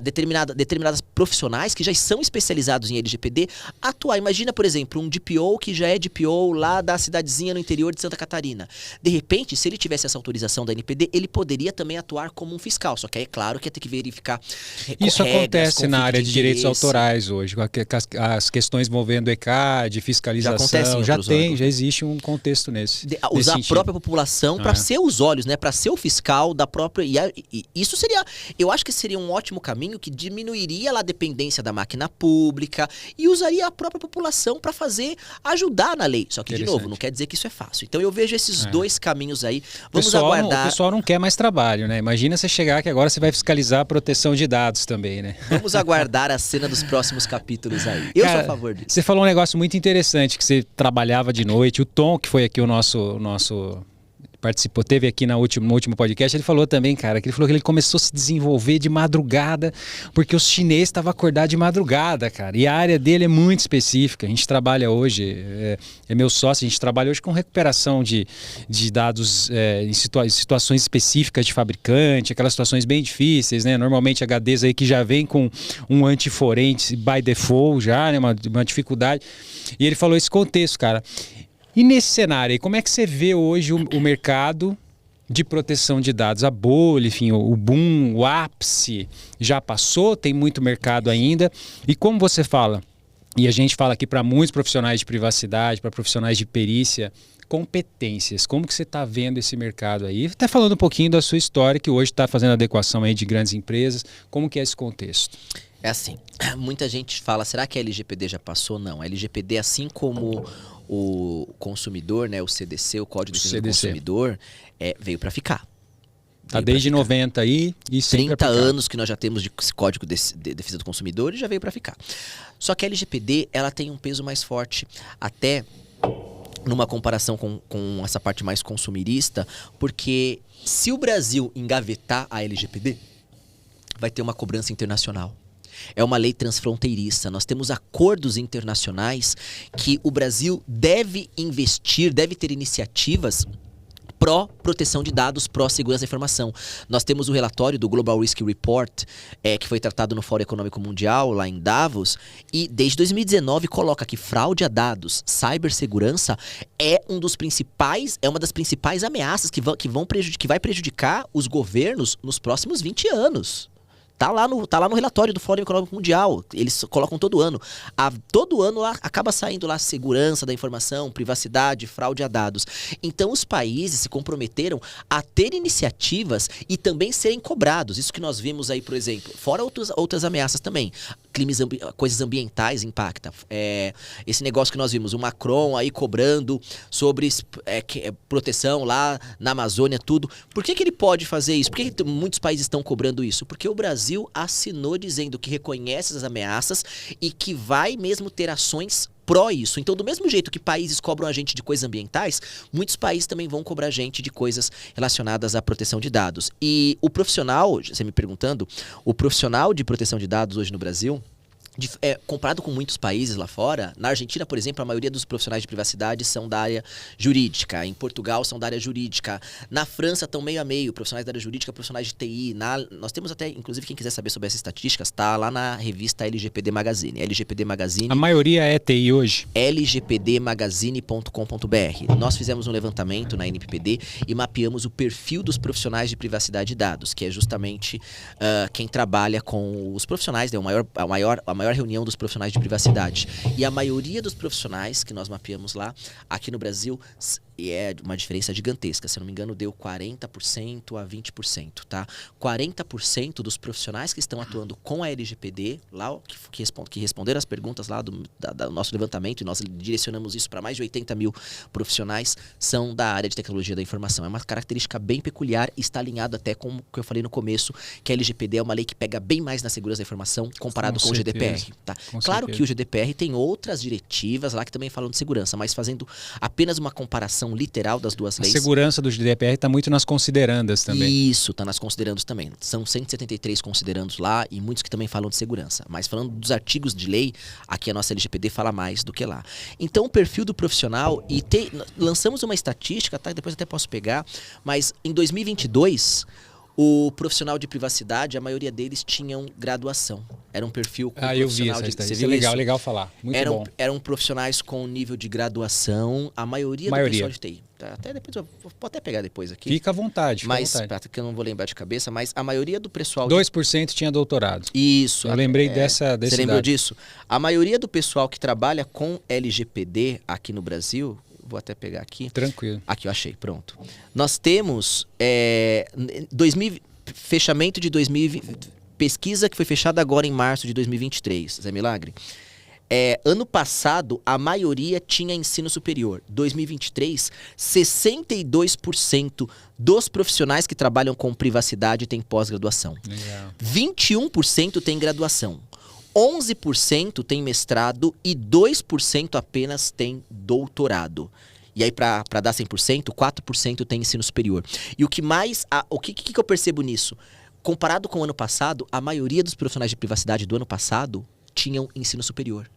determinadas profissionais que já são especializados em LGPD, atuar. Imagina, por exemplo, um DPO que já é DPO lá da cidadezinha no interior de Santa Catarina. De repente, se ele tivesse essa autorização da NPD, ele poderia também atuar como um fiscal. Só que aí é claro que ia ter que verificar isso acontece na área de direitos autorais hoje. As questões envolvendo ECAD, fiscalização, já existe um contexto nesse. Usar a própria população para ser os olhos, né? Para ser o fiscal da própria... E isso seria... Eu acho que seria um ótimo caminho que diminuiria a dependência da máquina pública e usaria a própria população para ajudar na lei. Só que, de novo, não quer dizer que isso é fácil. Então eu vejo esses dois caminhos aí. Vamos aguardar. O pessoal não quer mais trabalho, né? Imagina você chegar que agora você vai fiscalizar a proteção de dados também, né? Vamos aguardar a cena dos próximos capítulos aí. Eu sou a favor disso. Você falou um negócio muito interessante, que você trabalhava de noite. O Tom, que foi aqui o nosso participou, teve aqui no último podcast, ele falou também, cara, que ele falou que ele começou a se desenvolver de madrugada, porque os chineses estavam acordados de madrugada, cara. E a área dele é muito específica. A gente trabalha hoje, é meu sócio, a gente trabalha hoje com recuperação de dados em situações específicas de fabricante, aquelas situações bem difíceis, né? Normalmente HDs aí que já vem com um anti-forense by default já, né? Uma dificuldade. E ele falou esse contexto, cara. E nesse cenário aí, como é que você vê hoje o mercado de proteção de dados? A bolha, enfim, o boom, o ápice já passou, tem muito mercado ainda. E como você fala, e a gente fala aqui para muitos profissionais de privacidade, para profissionais de perícia, competências, como que você está vendo esse mercado aí? Até falando um pouquinho da sua história, que hoje está fazendo adequação aí de grandes empresas, como que é esse contexto? É assim, muita gente fala, será que a LGPD já passou? Não, a LGPD, assim como o consumidor, né, o CDC, o Código de Defesa do Consumidor, veio para ficar. Está desde 90 aí e sempre 30 anos que nós já temos de Código de Defesa do Consumidor e já veio para ficar. Só que a LGPD, ela tem um peso mais forte, até numa comparação com essa parte mais consumirista, porque se o Brasil engavetar a LGPD, vai ter uma cobrança internacional. É uma lei transfronteiriça. Nós temos acordos internacionais que o Brasil deve investir, deve ter iniciativas pró-proteção de dados, pró-segurança da informação. Nós temos o relatório do Global Risk Report, que foi tratado no Fórum Econômico Mundial, lá em Davos, e desde 2019 coloca que fraude a dados, cibersegurança é uma das principais ameaças que vai prejudicar os governos nos próximos 20 anos. Tá lá no relatório do Fórum Econômico Mundial. Eles colocam todo ano. Todo ano lá, acaba saindo lá segurança da informação, privacidade, fraude a dados. Então os países se comprometeram a ter iniciativas e também serem cobrados. Isso que nós vimos aí, por exemplo. Fora outras ameaças também. Coisas ambientais impactam. Esse negócio que nós vimos, o Macron aí cobrando sobre proteção lá na Amazônia, tudo. Por que ele pode fazer isso? Por que muitos países estão cobrando isso? Porque o Brasil assinou dizendo que reconhece as ameaças e que vai mesmo ter ações pró isso. Então, do mesmo jeito que países cobram a gente de coisas ambientais, muitos países também vão cobrar a gente de coisas relacionadas à proteção de dados. E o profissional, você me perguntando, o profissional de proteção de dados hoje no Brasil, comparado com muitos países lá fora, na Argentina, por exemplo, a maioria dos profissionais de privacidade são da área jurídica. Em Portugal são da área jurídica. Na França estão meio a meio, profissionais da área jurídica, profissionais de TI. Nós temos até, inclusive, quem quiser saber sobre essas estatísticas, está lá na revista LGPD Magazine. LGPD Magazine. A maioria é TI hoje? lgpdmagazine.com.br. Nós fizemos um levantamento na NPPD e mapeamos o perfil dos profissionais de privacidade de dados, que é justamente quem trabalha com os profissionais, né, a maior reunião dos profissionais de privacidade. E a maioria dos profissionais que nós mapeamos lá, aqui no Brasil, é uma diferença gigantesca. Se eu não me engano, deu 40% a 20%, tá? 40% dos profissionais que estão atuando com a LGPD, lá que responderam as perguntas lá do nosso levantamento, e nós direcionamos isso para mais de 80 mil profissionais, são da área de tecnologia da informação. É uma característica bem peculiar e está alinhado até com o que eu falei no começo, que a LGPD é uma lei que pega bem mais na segurança da informação comparado com o GDPR. Tá? Claro que o GDPR tem outras diretivas lá que também falam de segurança, mas fazendo apenas uma comparação literal das duas leis. A segurança do GDPR está muito nas considerandas também. Isso, está nas considerandos também. São 173 considerandos lá e muitos que também falam de segurança. Mas falando dos artigos de lei, aqui a nossa LGPD fala mais do que lá. Então o perfil do profissional, e lançamos uma estatística, tá? Depois até posso pegar, mas em 2022... o profissional de privacidade, a maioria deles tinham graduação. Era um perfil com eu vi essa estatística. Legal falar. Muito bom. Eram profissionais com nível de graduação, a maioria do pessoal de TI. Até depois, eu vou até pegar depois aqui. Fica à vontade. Que eu não vou lembrar de cabeça, mas a maioria do pessoal... 2% tinha doutorado. Isso. Eu lembrei desse Você lembrou disso? A maioria do pessoal que trabalha com LGPD aqui no Brasil... Vou até pegar aqui. Tranquilo. Aqui, eu achei. Pronto. Nós temos fechamento de 2020, pesquisa que foi fechada agora em março de 2023. Zé Milagre. Ano passado, a maioria tinha ensino superior. 2023, 62% dos profissionais que trabalham com privacidade têm pós-graduação. 21% têm graduação. 11% tem mestrado e 2% apenas tem doutorado. E aí, para dar 100%, 4% tem ensino superior. E o que mais... O que eu percebo nisso? Comparado com o ano passado, a maioria dos profissionais de privacidade do ano passado tinham ensino superior.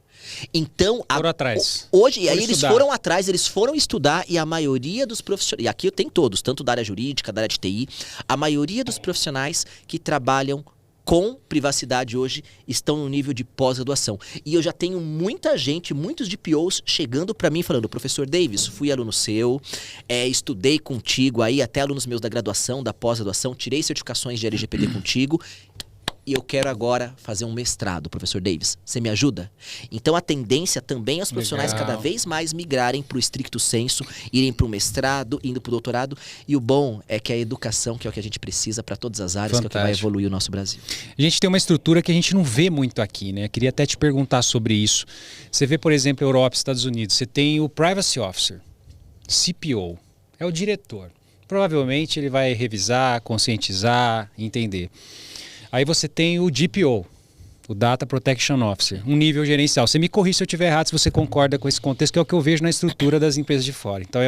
Então... Foram atrás. Hoje, aí eles foram atrás, eles foram estudar e a maioria dos profissionais... E aqui tem todos, tanto da área jurídica, da área de TI. A maioria dos profissionais que trabalham com privacidade hoje estão no nível de pós-graduação. E eu já tenho muita gente, muitos DPOs chegando para mim falando: professor Davis, fui aluno seu, estudei contigo aí, até alunos meus da graduação, da pós-graduação, tirei certificações de LGPD contigo e eu quero agora fazer um mestrado, professor Davis. Você me ajuda? Então a tendência também é os profissionais cada vez mais migrarem para o stricto sensu, irem para o mestrado, indo para o doutorado. E o bom é que a educação, que é o que a gente precisa para todas as áreas, que é o que vai evoluir o nosso Brasil. A gente tem uma estrutura que a gente não vê muito aqui, né? Queria até te perguntar sobre isso. Você vê, por exemplo, Europa, Estados Unidos, você tem o Privacy Officer, CPO, é o diretor. Provavelmente ele vai revisar, conscientizar, entender. Aí você tem o DPO, o Data Protection Officer, um nível gerencial. Você me corrige se eu estiver errado, se você concorda com esse contexto, que é o que eu vejo na estrutura das empresas de fora. Então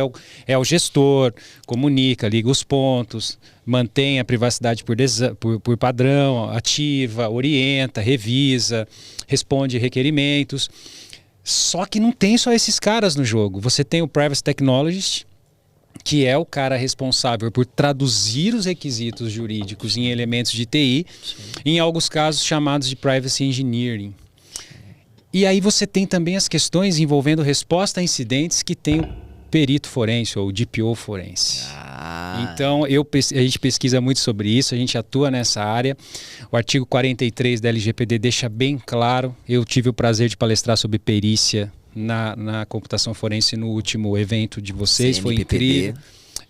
é o gestor, comunica, liga os pontos, mantém a privacidade por padrão, ativa, orienta, revisa, responde requerimentos. Só que não tem só esses caras no jogo. Você tem o Privacy Technologist, que é o cara responsável por traduzir os requisitos jurídicos em elementos de TI, em alguns casos chamados de Privacy Engineering. E aí você tem também as questões envolvendo resposta a incidentes que tem o perito forense ou o DPO forense. Então a gente pesquisa muito sobre isso, a gente atua nessa área. O artigo 43 da LGPD deixa bem claro, eu tive o prazer de palestrar sobre perícia na computação forense no último evento de vocês, foi incrível.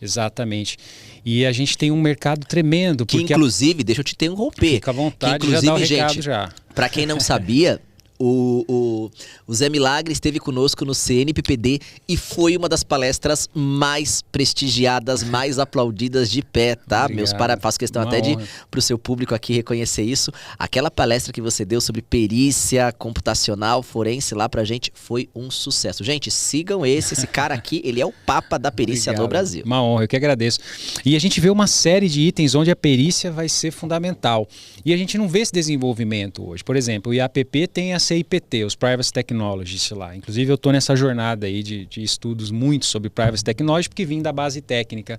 Exatamente. E a gente tem um mercado tremendo. Que inclusive, deixa eu te interromper. Fica à vontade, já dá o recado já. Para quem não sabia, o Zé Milagre esteve conosco no CNPPD e foi uma das palestras mais prestigiadas, mais aplaudidas de pé, tá? Obrigado. Meus parabéns, faço questão até de pro seu público aqui reconhecer isso. Aquela palestra que você deu sobre perícia computacional forense lá pra gente foi um sucesso. Gente, sigam esse cara aqui, ele é o papa da perícia no Brasil. Uma honra, eu que agradeço. E a gente vê uma série de itens onde a perícia vai ser fundamental. E a gente não vê esse desenvolvimento hoje. Por exemplo, o IAPP tem a CIPT, os Privacy Technologists lá. Inclusive eu estou nessa jornada aí de estudos muito sobre Privacy Technology, porque vim da base técnica.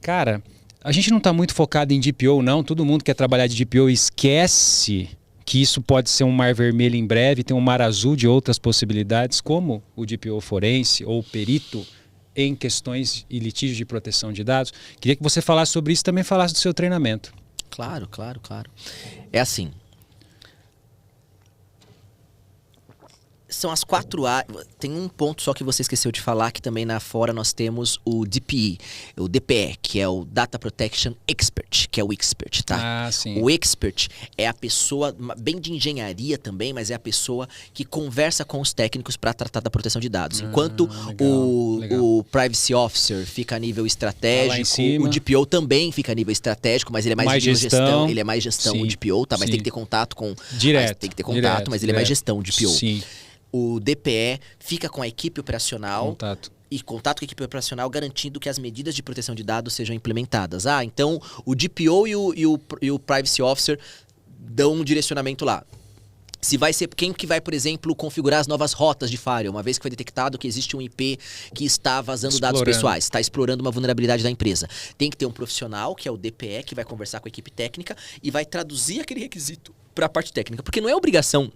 Cara, a gente não está muito focado em DPO não, todo mundo quer trabalhar de DPO e esquece que isso pode ser um mar vermelho em breve, tem um mar azul de outras possibilidades, como o DPO forense ou perito em questões e litígios de proteção de dados. Queria que você falasse sobre isso e também falasse do seu treinamento. Claro. É assim. são as 4 áreas. Tem um ponto só que você esqueceu de falar, que também na fora nós temos o DPE, o DPE, que é o Data Protection Expert, que é o expert, tá? Sim. O expert é a pessoa, bem de engenharia também, mas é a pessoa que conversa com os técnicos para tratar da proteção de dados. Enquanto o Privacy Officer fica a nível estratégico, o DPO também fica a nível estratégico, mas ele é mais gestão. Ele é mais gestão, o DPO, tá? Mas tem que ter contato com... Direto. Tem que ter contato, mas ele é mais gestão, o DPO. Sim. O DPE fica com a equipe operacional contato com a equipe operacional, garantindo que as medidas de proteção de dados sejam implementadas. Então o DPO e o Privacy Officer dão um direcionamento lá. Se vai ser quem que vai, por exemplo, configurar as novas rotas de firewall, uma vez que foi detectado que existe um IP que está vazando dados pessoais, está explorando uma vulnerabilidade da empresa. Tem que ter um profissional, que é o DPE, que vai conversar com a equipe técnica e vai traduzir aquele requisito para a parte técnica. Porque não é obrigação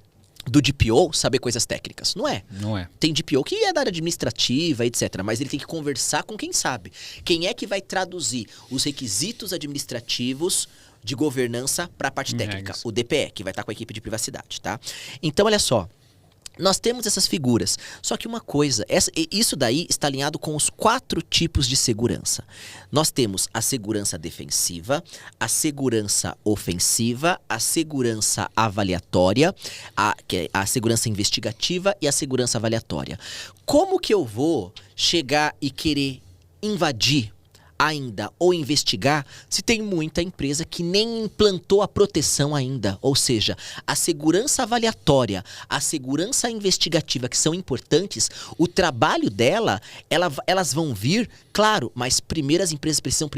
do DPO saber coisas técnicas. Não é. Não é. Tem DPO que é da área administrativa, etc. Mas ele tem que conversar com quem sabe. Quem é que vai traduzir os requisitos administrativos de governança para a parte técnica? O DPE, que vai estar com a equipe de privacidade, tá? Então, olha só. Nós temos essas figuras, só que uma coisa, isso daí está alinhado com os 4 tipos de segurança. Nós temos a segurança defensiva, a segurança ofensiva, a segurança avaliatória, a segurança investigativa e a segurança avaliatória. Como que eu vou chegar e querer invadir ainda ou investigar se tem muita empresa que nem implantou a proteção ainda? Ou seja, a segurança avaliatória, a segurança investigativa, que são importantes, o trabalho dela, elas vão vir, claro, mas primeiro as empresas precisam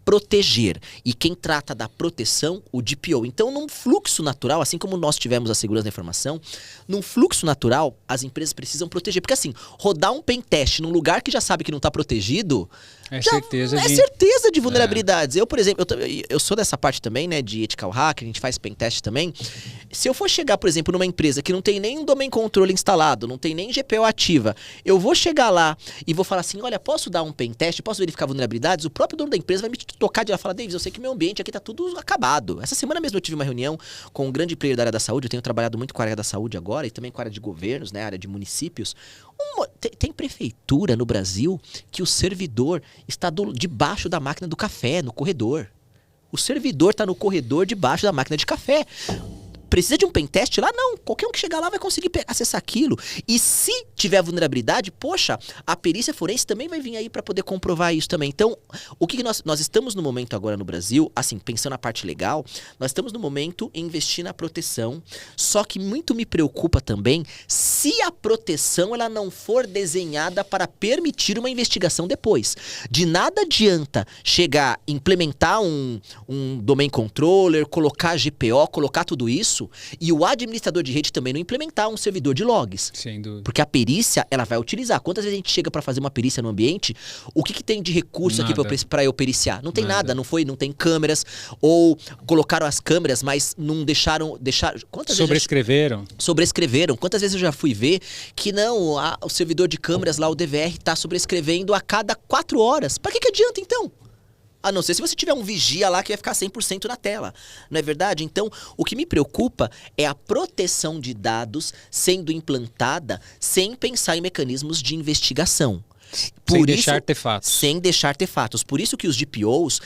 proteger. E quem trata da proteção, o DPO. Então, num fluxo natural, assim como nós tivemos a segurança da informação, num fluxo natural, as empresas precisam proteger. Porque assim, rodar um pen test num lugar que já sabe que não está protegido... É certeza de vulnerabilidades. Eu, por exemplo, eu sou dessa parte também, né, de ethical hacker, a gente faz pentest também. Se eu for chegar, por exemplo, numa empresa que não tem nem domain control instalado, não tem nem GPO ativa, eu vou chegar lá e vou falar assim, olha, posso dar um pentest, posso verificar vulnerabilidades? O próprio dono da empresa vai me tocar de lá e falar, Davis, eu sei que meu ambiente aqui tá tudo acabado. Essa semana mesmo eu tive uma reunião com um grande player da área da saúde, eu tenho trabalhado muito com a área da saúde agora e também com a área de governos, né, a área de municípios. Tem prefeitura no Brasil que o servidor está debaixo da máquina do café, no corredor. O servidor está no corredor debaixo da máquina de café. Precisa de um pentest lá? Não. Qualquer um que chegar lá vai conseguir acessar aquilo. E se tiver vulnerabilidade, poxa, a perícia forense também vai vir aí para poder comprovar isso também. Então, o que nós estamos no momento agora no Brasil, assim, pensando na parte legal, nós estamos no momento em investir na proteção, só que muito me preocupa também se a proteção ela não for desenhada para permitir uma investigação depois. De nada adianta chegar, implementar um domain controller, colocar GPO, colocar tudo isso, e o administrador de rede também não implementar um servidor de logs. Sem dúvida. Porque a perícia, ela vai utilizar. Quantas vezes a gente chega para fazer uma perícia no ambiente, o que tem de recurso aqui para eu periciar? Não tem nada, não tem câmeras, ou colocaram as câmeras, mas não deixaram... Sobrescreveram. Sobrescreveram. Quantas vezes eu já fui ver que não, o servidor de câmeras lá, o DVR, está sobrescrevendo a cada 4 horas. Para que adianta então? A não ser se você tiver um vigia lá que vai ficar 100% na tela. Não é verdade? Então, o que me preocupa é a proteção de dados sendo implantada sem pensar em mecanismos de investigação. Sem deixar artefatos. Sem deixar artefatos. Por isso que os DPOs...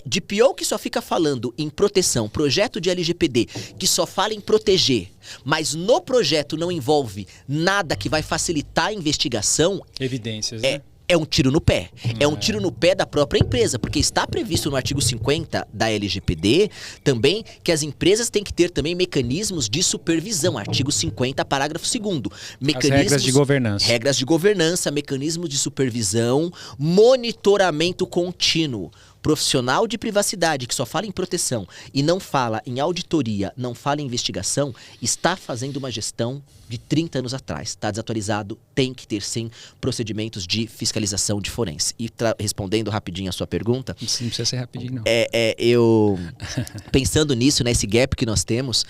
DPO que só fica falando em proteção, projeto de LGPD, que só fala em proteger, mas no projeto não envolve nada que vai facilitar a investigação... Evidências, né? É um tiro no pé. É um tiro no pé da própria empresa, porque está previsto no artigo 50 da LGPD também que as empresas têm que ter também mecanismos de supervisão. Artigo 50, parágrafo 2º. As regras de governança. Regras de governança, mecanismos de supervisão, monitoramento contínuo. Profissional de privacidade que só fala em proteção e não fala em auditoria, não fala em investigação, está fazendo uma gestão de 30 anos atrás. Está desatualizado, tem que ter sim procedimentos de fiscalização de forense. E respondendo rapidinho a sua pergunta... Não precisa ser rapidinho, não. Eu, pensando nisso, nesse gap que nós temos...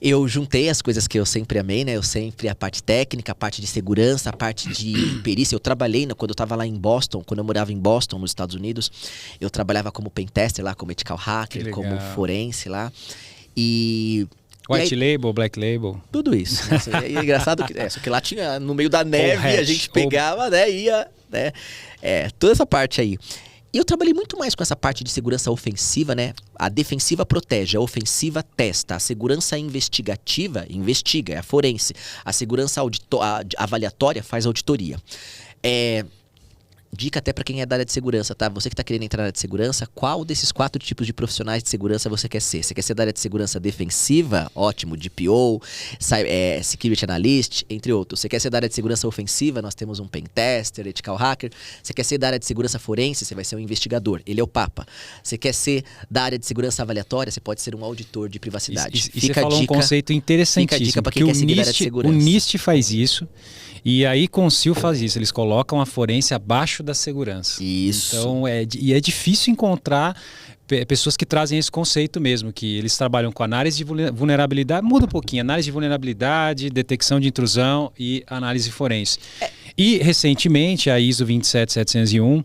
Eu juntei as coisas que eu sempre amei, né? Eu sempre, a parte técnica, a parte de segurança, a parte de perícia. Eu trabalhei, quando eu estava lá em Boston, quando eu morava em Boston, nos Estados Unidos, eu trabalhava como pentester lá, como ethical hacker, como forense lá. E White label, black label. Tudo isso. Né? E é engraçado que, só que lá tinha, no meio da neve, a gente pegava, né, ia, né? Toda essa parte aí. E eu trabalhei muito mais com essa parte de segurança ofensiva, né? A defensiva protege, a ofensiva testa, a segurança investigativa investiga, é a forense. A segurança avaliatória faz auditoria. Dica até para quem é da área de segurança, tá? Você que está querendo entrar na área de segurança, qual desses 4 tipos de profissionais de segurança você quer ser? Você quer ser da área de segurança defensiva? Ótimo, DPO, Security Analyst, entre outros. Você quer ser da área de segurança ofensiva? Nós temos um Pentester, Ethical Hacker. Você quer ser da área de segurança forense? Você vai ser um investigador. Ele é o Papa. Você quer ser da área de segurança avaliatória? Você pode ser um auditor de privacidade. E você falou um conceito interessantíssimo. Fica a dica para quem quer seguir da área de segurança. O NIST faz isso. E aí Consil faz isso, eles colocam a forense abaixo da segurança. Isso. Então, é difícil encontrar pessoas que trazem esse conceito mesmo, que eles trabalham com análise de vulnerabilidade, muda um pouquinho, análise de vulnerabilidade, detecção de intrusão e análise forense. E, recentemente, a ISO 27701,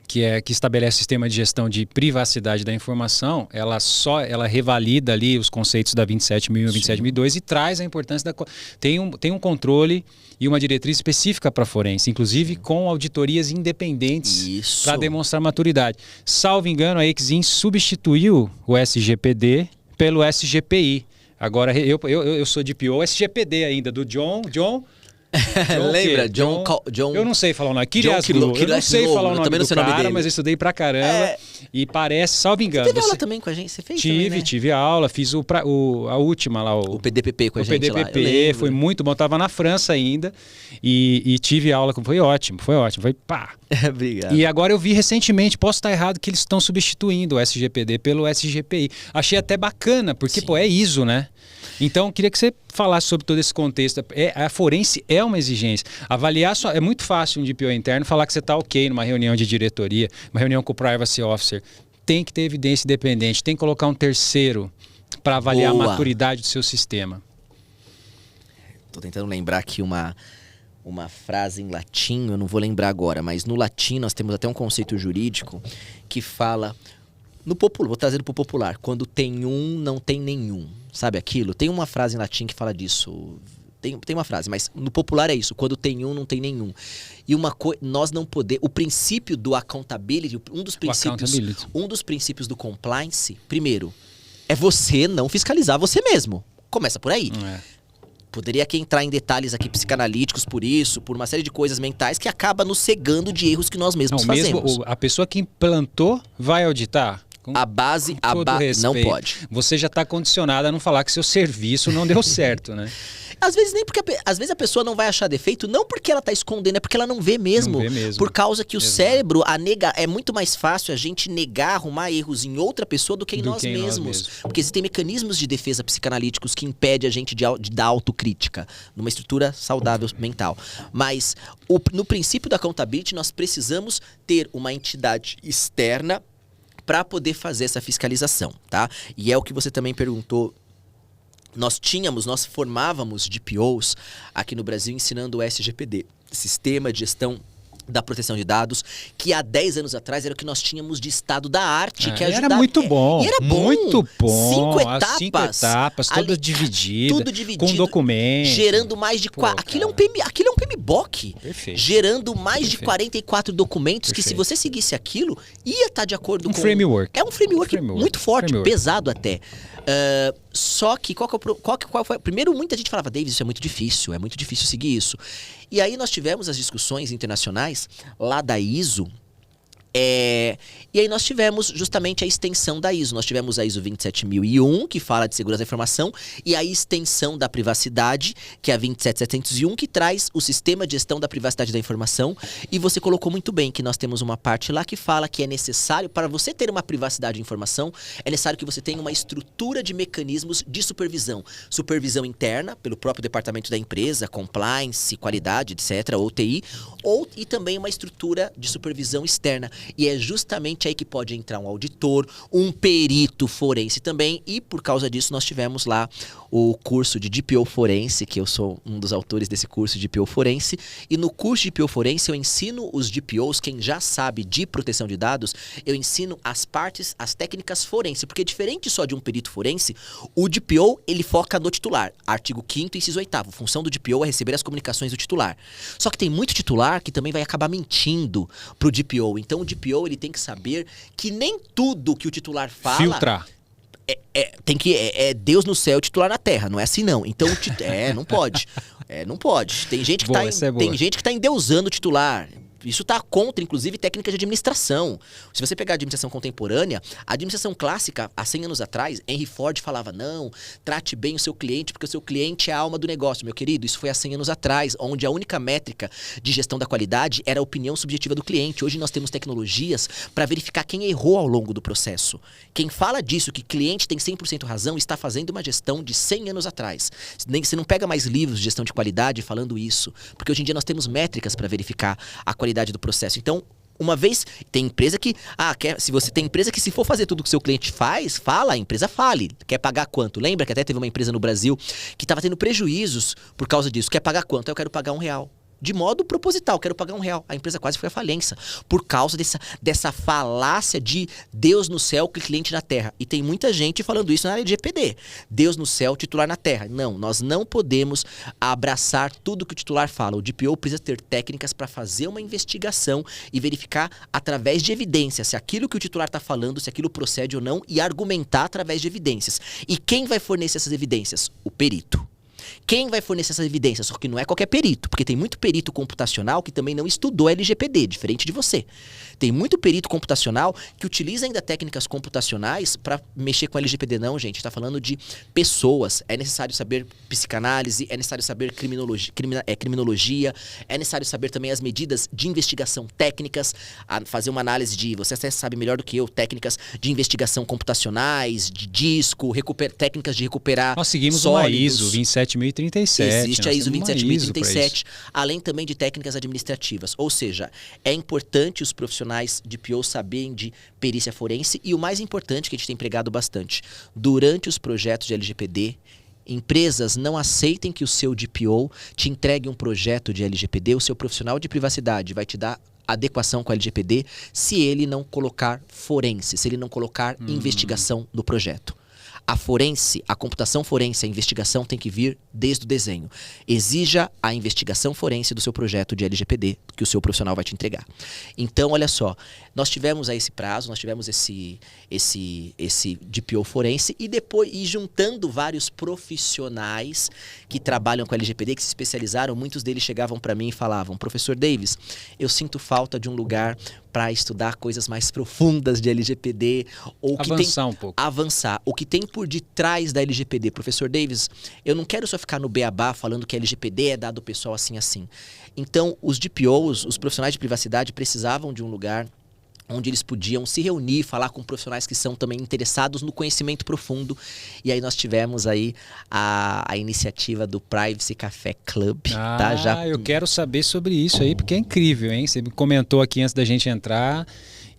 que estabelece o sistema de gestão de privacidade da informação, ela revalida ali os conceitos da 27001 e 27002 e traz a importância tem um controle e uma diretriz específica para a forense, inclusive com auditorias independentes para demonstrar maturidade. Salvo engano, a Exim substituiu o SGPD pelo SGPI. Agora, eu sou de PO, SGPD ainda, do John Lembra? John. Eu não sei falar o nome. Kiriaslu. Eu não sei falar o nome do cara, mas eu estudei pra caramba. E parece, salvo engano. Você teve aula também com a gente? Você fez também, né? Tive aula. Fiz a última lá. O PDPP com a gente lá. O PDPP foi muito bom. Eu tava na França ainda. E tive aula. Foi ótimo. Foi pá. Obrigado. E agora eu vi recentemente, posso estar errado, que eles estão substituindo o SGPD pelo SGPI. Achei até bacana, porque, é ISO, né? Então, queria que você falasse sobre todo esse contexto. A forense é uma exigência. Avaliar é muito fácil um DPO interno falar que você está ok numa reunião de diretoria, uma reunião com o Privacy Officer. Tem que ter evidência independente, tem que colocar um terceiro para avaliar a maturidade do seu sistema. Estou tentando lembrar aqui uma frase em latim, eu não vou lembrar agora, mas no latim nós temos até um conceito jurídico que fala... No popular, vou trazer para o popular. Quando tem um, não tem nenhum. Sabe aquilo? Tem uma frase em latim que fala disso. Tem uma frase, mas no popular é isso. Quando tem um, não tem nenhum. E nós não podemos... O princípio do accountability, um dos princípios do compliance, primeiro, é você não fiscalizar você mesmo. Começa por aí. Poderia aqui entrar em detalhes aqui psicanalíticos por isso, por uma série de coisas mentais que acaba nos cegando de erros que nós mesmos fazemos. A pessoa que implantou vai auditar? A base não pode. Você já está condicionado a não falar que seu serviço não deu certo, né? Às vezes às vezes a pessoa não vai achar defeito, não porque ela está escondendo, é porque ela não vê mesmo. Não vê mesmo. Por causa que o cérebro, é muito mais fácil a gente negar, arrumar erros em outra pessoa do que em nós mesmos. Porque existem mecanismos de defesa psicanalíticos que impedem a gente de dar autocrítica, numa estrutura saudável mental. Mas no princípio da accountability, nós precisamos ter uma entidade externa para poder fazer essa fiscalização, tá? E é o que você também perguntou. Nós formávamos DPOs aqui no Brasil ensinando o SGPD, Sistema de Gestão da Proteção de Dados, que há 10 anos atrás era o que nós tínhamos de estado da arte, que ajudava. Era muito bom. E era bom. Muito bom. 5 etapas. As 5 etapas, todas divididas. Tudo dividido. Com documentos. Gerando mais de... Aquilo é um PMBOK. Perfeito. Gerando mais de 44 documentos que, se você seguisse aquilo, ia estar de acordo com... framework. É um framework muito forte, pesado até. Só que qual foi? Primeiro, muita gente falava, Davis, isso é muito difícil seguir isso. E aí nós tivemos as discussões internacionais lá da ISO. E aí nós tivemos justamente a extensão da ISO. Nós tivemos a ISO 27001, que fala de segurança da informação, e a extensão da privacidade, que é a 27701, que traz o sistema de gestão da privacidade da informação. E você colocou muito bem que nós temos uma parte lá que fala que é necessário, para você ter uma privacidade de informação, é necessário que você tenha uma estrutura de mecanismos de supervisão. Supervisão interna, pelo próprio departamento da empresa, compliance, qualidade, etc., ou TI, e também uma estrutura de supervisão externa. E é justamente aí que pode entrar um auditor, um perito forense também. E por causa disso nós tivemos lá o curso de DPO forense, que eu sou um dos autores desse curso de DPO forense. E no curso de DPO forense eu ensino os DPOs, quem já sabe de proteção de dados, eu ensino as partes, as técnicas forense. Porque diferente só de um perito forense, o DPO ele foca no titular. Artigo 5º, inciso 8º. Função do DPO é receber as comunicações do titular. Só que tem muito titular que também vai acabar mentindo pro DPO. Então o DPO ele tem que saber que nem tudo que o titular fala... Filtrar. É Deus no céu, titular na terra. Não é assim, não. Então, não pode. Não pode. Tem gente que tem gente que tá endeusando o titular. Isso está contra, inclusive, técnicas de administração. Se você pegar a administração contemporânea, a administração clássica, há 100 anos atrás, Henry Ford falava, não, trate bem o seu cliente, porque o seu cliente é a alma do negócio. Meu querido, isso foi há 100 anos atrás, onde a única métrica de gestão da qualidade era a opinião subjetiva do cliente. Hoje nós temos tecnologias para verificar quem errou ao longo do processo. Quem fala disso, que cliente tem 100% razão, está fazendo uma gestão de 100 anos atrás. Você não pega mais livros de gestão de qualidade falando isso, porque hoje em dia nós temos métricas para verificar a qualidade do processo. Então, uma vez, tem empresa que, se for fazer tudo que o seu cliente fala, a empresa fale. Quer pagar quanto? Lembra que até teve uma empresa no Brasil que estava tendo prejuízos por causa disso. Quer pagar quanto? Eu quero pagar R$1. De modo proposital, quero pagar R$1. A empresa quase foi à falência por causa dessa falácia de Deus no céu, cliente na terra. E tem muita gente falando isso na área de LGPD. Deus no céu, titular na terra. Não, nós não podemos abraçar tudo que o titular fala. O DPO precisa ter técnicas para fazer uma investigação e verificar através de evidências se aquilo que o titular está falando, se aquilo procede ou não, e argumentar através de evidências. E quem vai fornecer essas evidências? O perito. Quem vai fornecer essas evidências? Só que não é qualquer perito, porque tem muito perito computacional que também não estudou LGPD, diferente de você. Tem muito perito computacional que utiliza ainda técnicas computacionais para mexer com LGPD. Não, gente, está falando de pessoas. É necessário saber psicanálise, é necessário saber criminologia, é necessário saber também as medidas de investigação técnicas, fazer uma análise você até sabe melhor do que eu, técnicas de investigação computacionais, de disco, técnicas de recuperar Nós seguimos sólidos. Uma ISO 27037. Existe a ISO 27037, além também de técnicas administrativas. Ou seja, é importante os profissionais de PO saberem de perícia forense e o mais importante que a gente tem empregado bastante, durante os projetos de LGPD, empresas não aceitem que o seu DPO te entregue um projeto de LGPD, o seu profissional de privacidade vai te dar adequação com a LGPD se ele não colocar forense, se ele não colocar investigação no projeto. A forense, a computação forense, a investigação tem que vir desde o desenho. Exija a investigação forense do seu projeto de LGPD, que o seu profissional vai te entregar. Então, olha só, nós tivemos aí esse prazo, nós tivemos esse DPO forense e depois, juntando vários profissionais que trabalham com LGPD, que se especializaram, muitos deles chegavam para mim e falavam, professor Davis, eu sinto falta de um lugar para estudar coisas mais profundas de LGPD. Ou que avançar um pouco. Avançar. O que tem por detrás da LGPD. Professor Davis, eu não quero só ficar no beabá falando que a LGPD é dado ao pessoal assim. Então, os DPOs, os profissionais de privacidade, precisavam de um lugar onde eles podiam se reunir, falar com profissionais que são também interessados no conhecimento profundo. E aí nós tivemos aí a iniciativa do Privacy Café Club. Tá? Eu quero saber sobre isso aí, porque é incrível, hein? Você me comentou aqui antes da gente entrar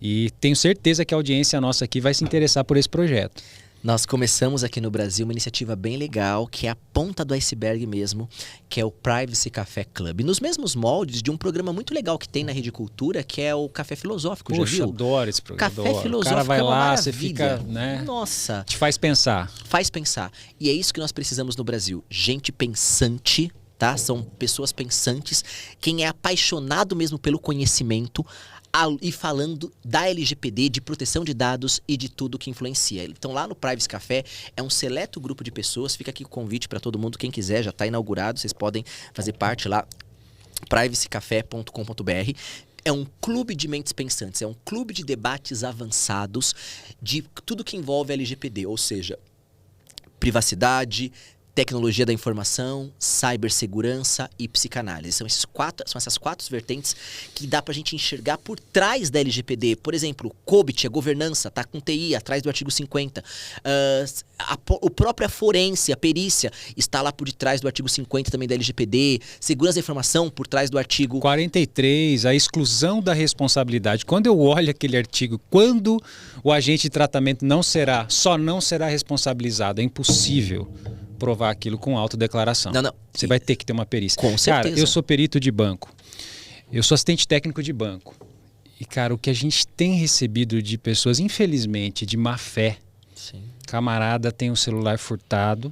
e tenho certeza que a audiência nossa aqui vai se interessar por esse projeto. Nós começamos aqui no Brasil uma iniciativa bem legal, que é a ponta do iceberg mesmo, que é o Privacy Café Club. Nos mesmos moldes de um programa muito legal que tem na Rede Cultura, que é o Café Filosófico, já viu? Adoro esse programa. Café Filosófico, o cara vai lá, maravilha. Você fica, né? Nossa. Te faz pensar. Faz pensar. E é isso que nós precisamos no Brasil. Gente pensante, tá? São pessoas pensantes. Quem é apaixonado mesmo pelo conhecimento, e falando da LGPD, de proteção de dados e de tudo que influencia. Então lá no Privacy Café é um seleto grupo de pessoas, fica aqui o convite para todo mundo, quem quiser, já está inaugurado, vocês podem fazer parte lá, privacycafé.com.br. É um clube de mentes pensantes, é um clube de debates avançados de tudo que envolve a LGPD, ou seja, privacidade, tecnologia da informação, cibersegurança e psicanálise. São essas quatro vertentes que dá pra gente enxergar por trás da LGPD. Por exemplo, COBIT, a governança, tá com TI, atrás do artigo 50. A própria forense, a perícia, está lá por detrás do artigo 50 também da LGPD. Segurança da informação, por trás do artigo 43, a exclusão da responsabilidade. Quando eu olho aquele artigo, quando o agente de tratamento só não será responsabilizado, é impossível provar aquilo com autodeclaração. Não. Você vai ter que ter uma perícia. Com certeza. Cara, eu sou perito de banco. Eu sou assistente técnico de banco. E, cara, o que a gente tem recebido de pessoas, infelizmente, de má fé. Sim. Camarada tem o celular furtado,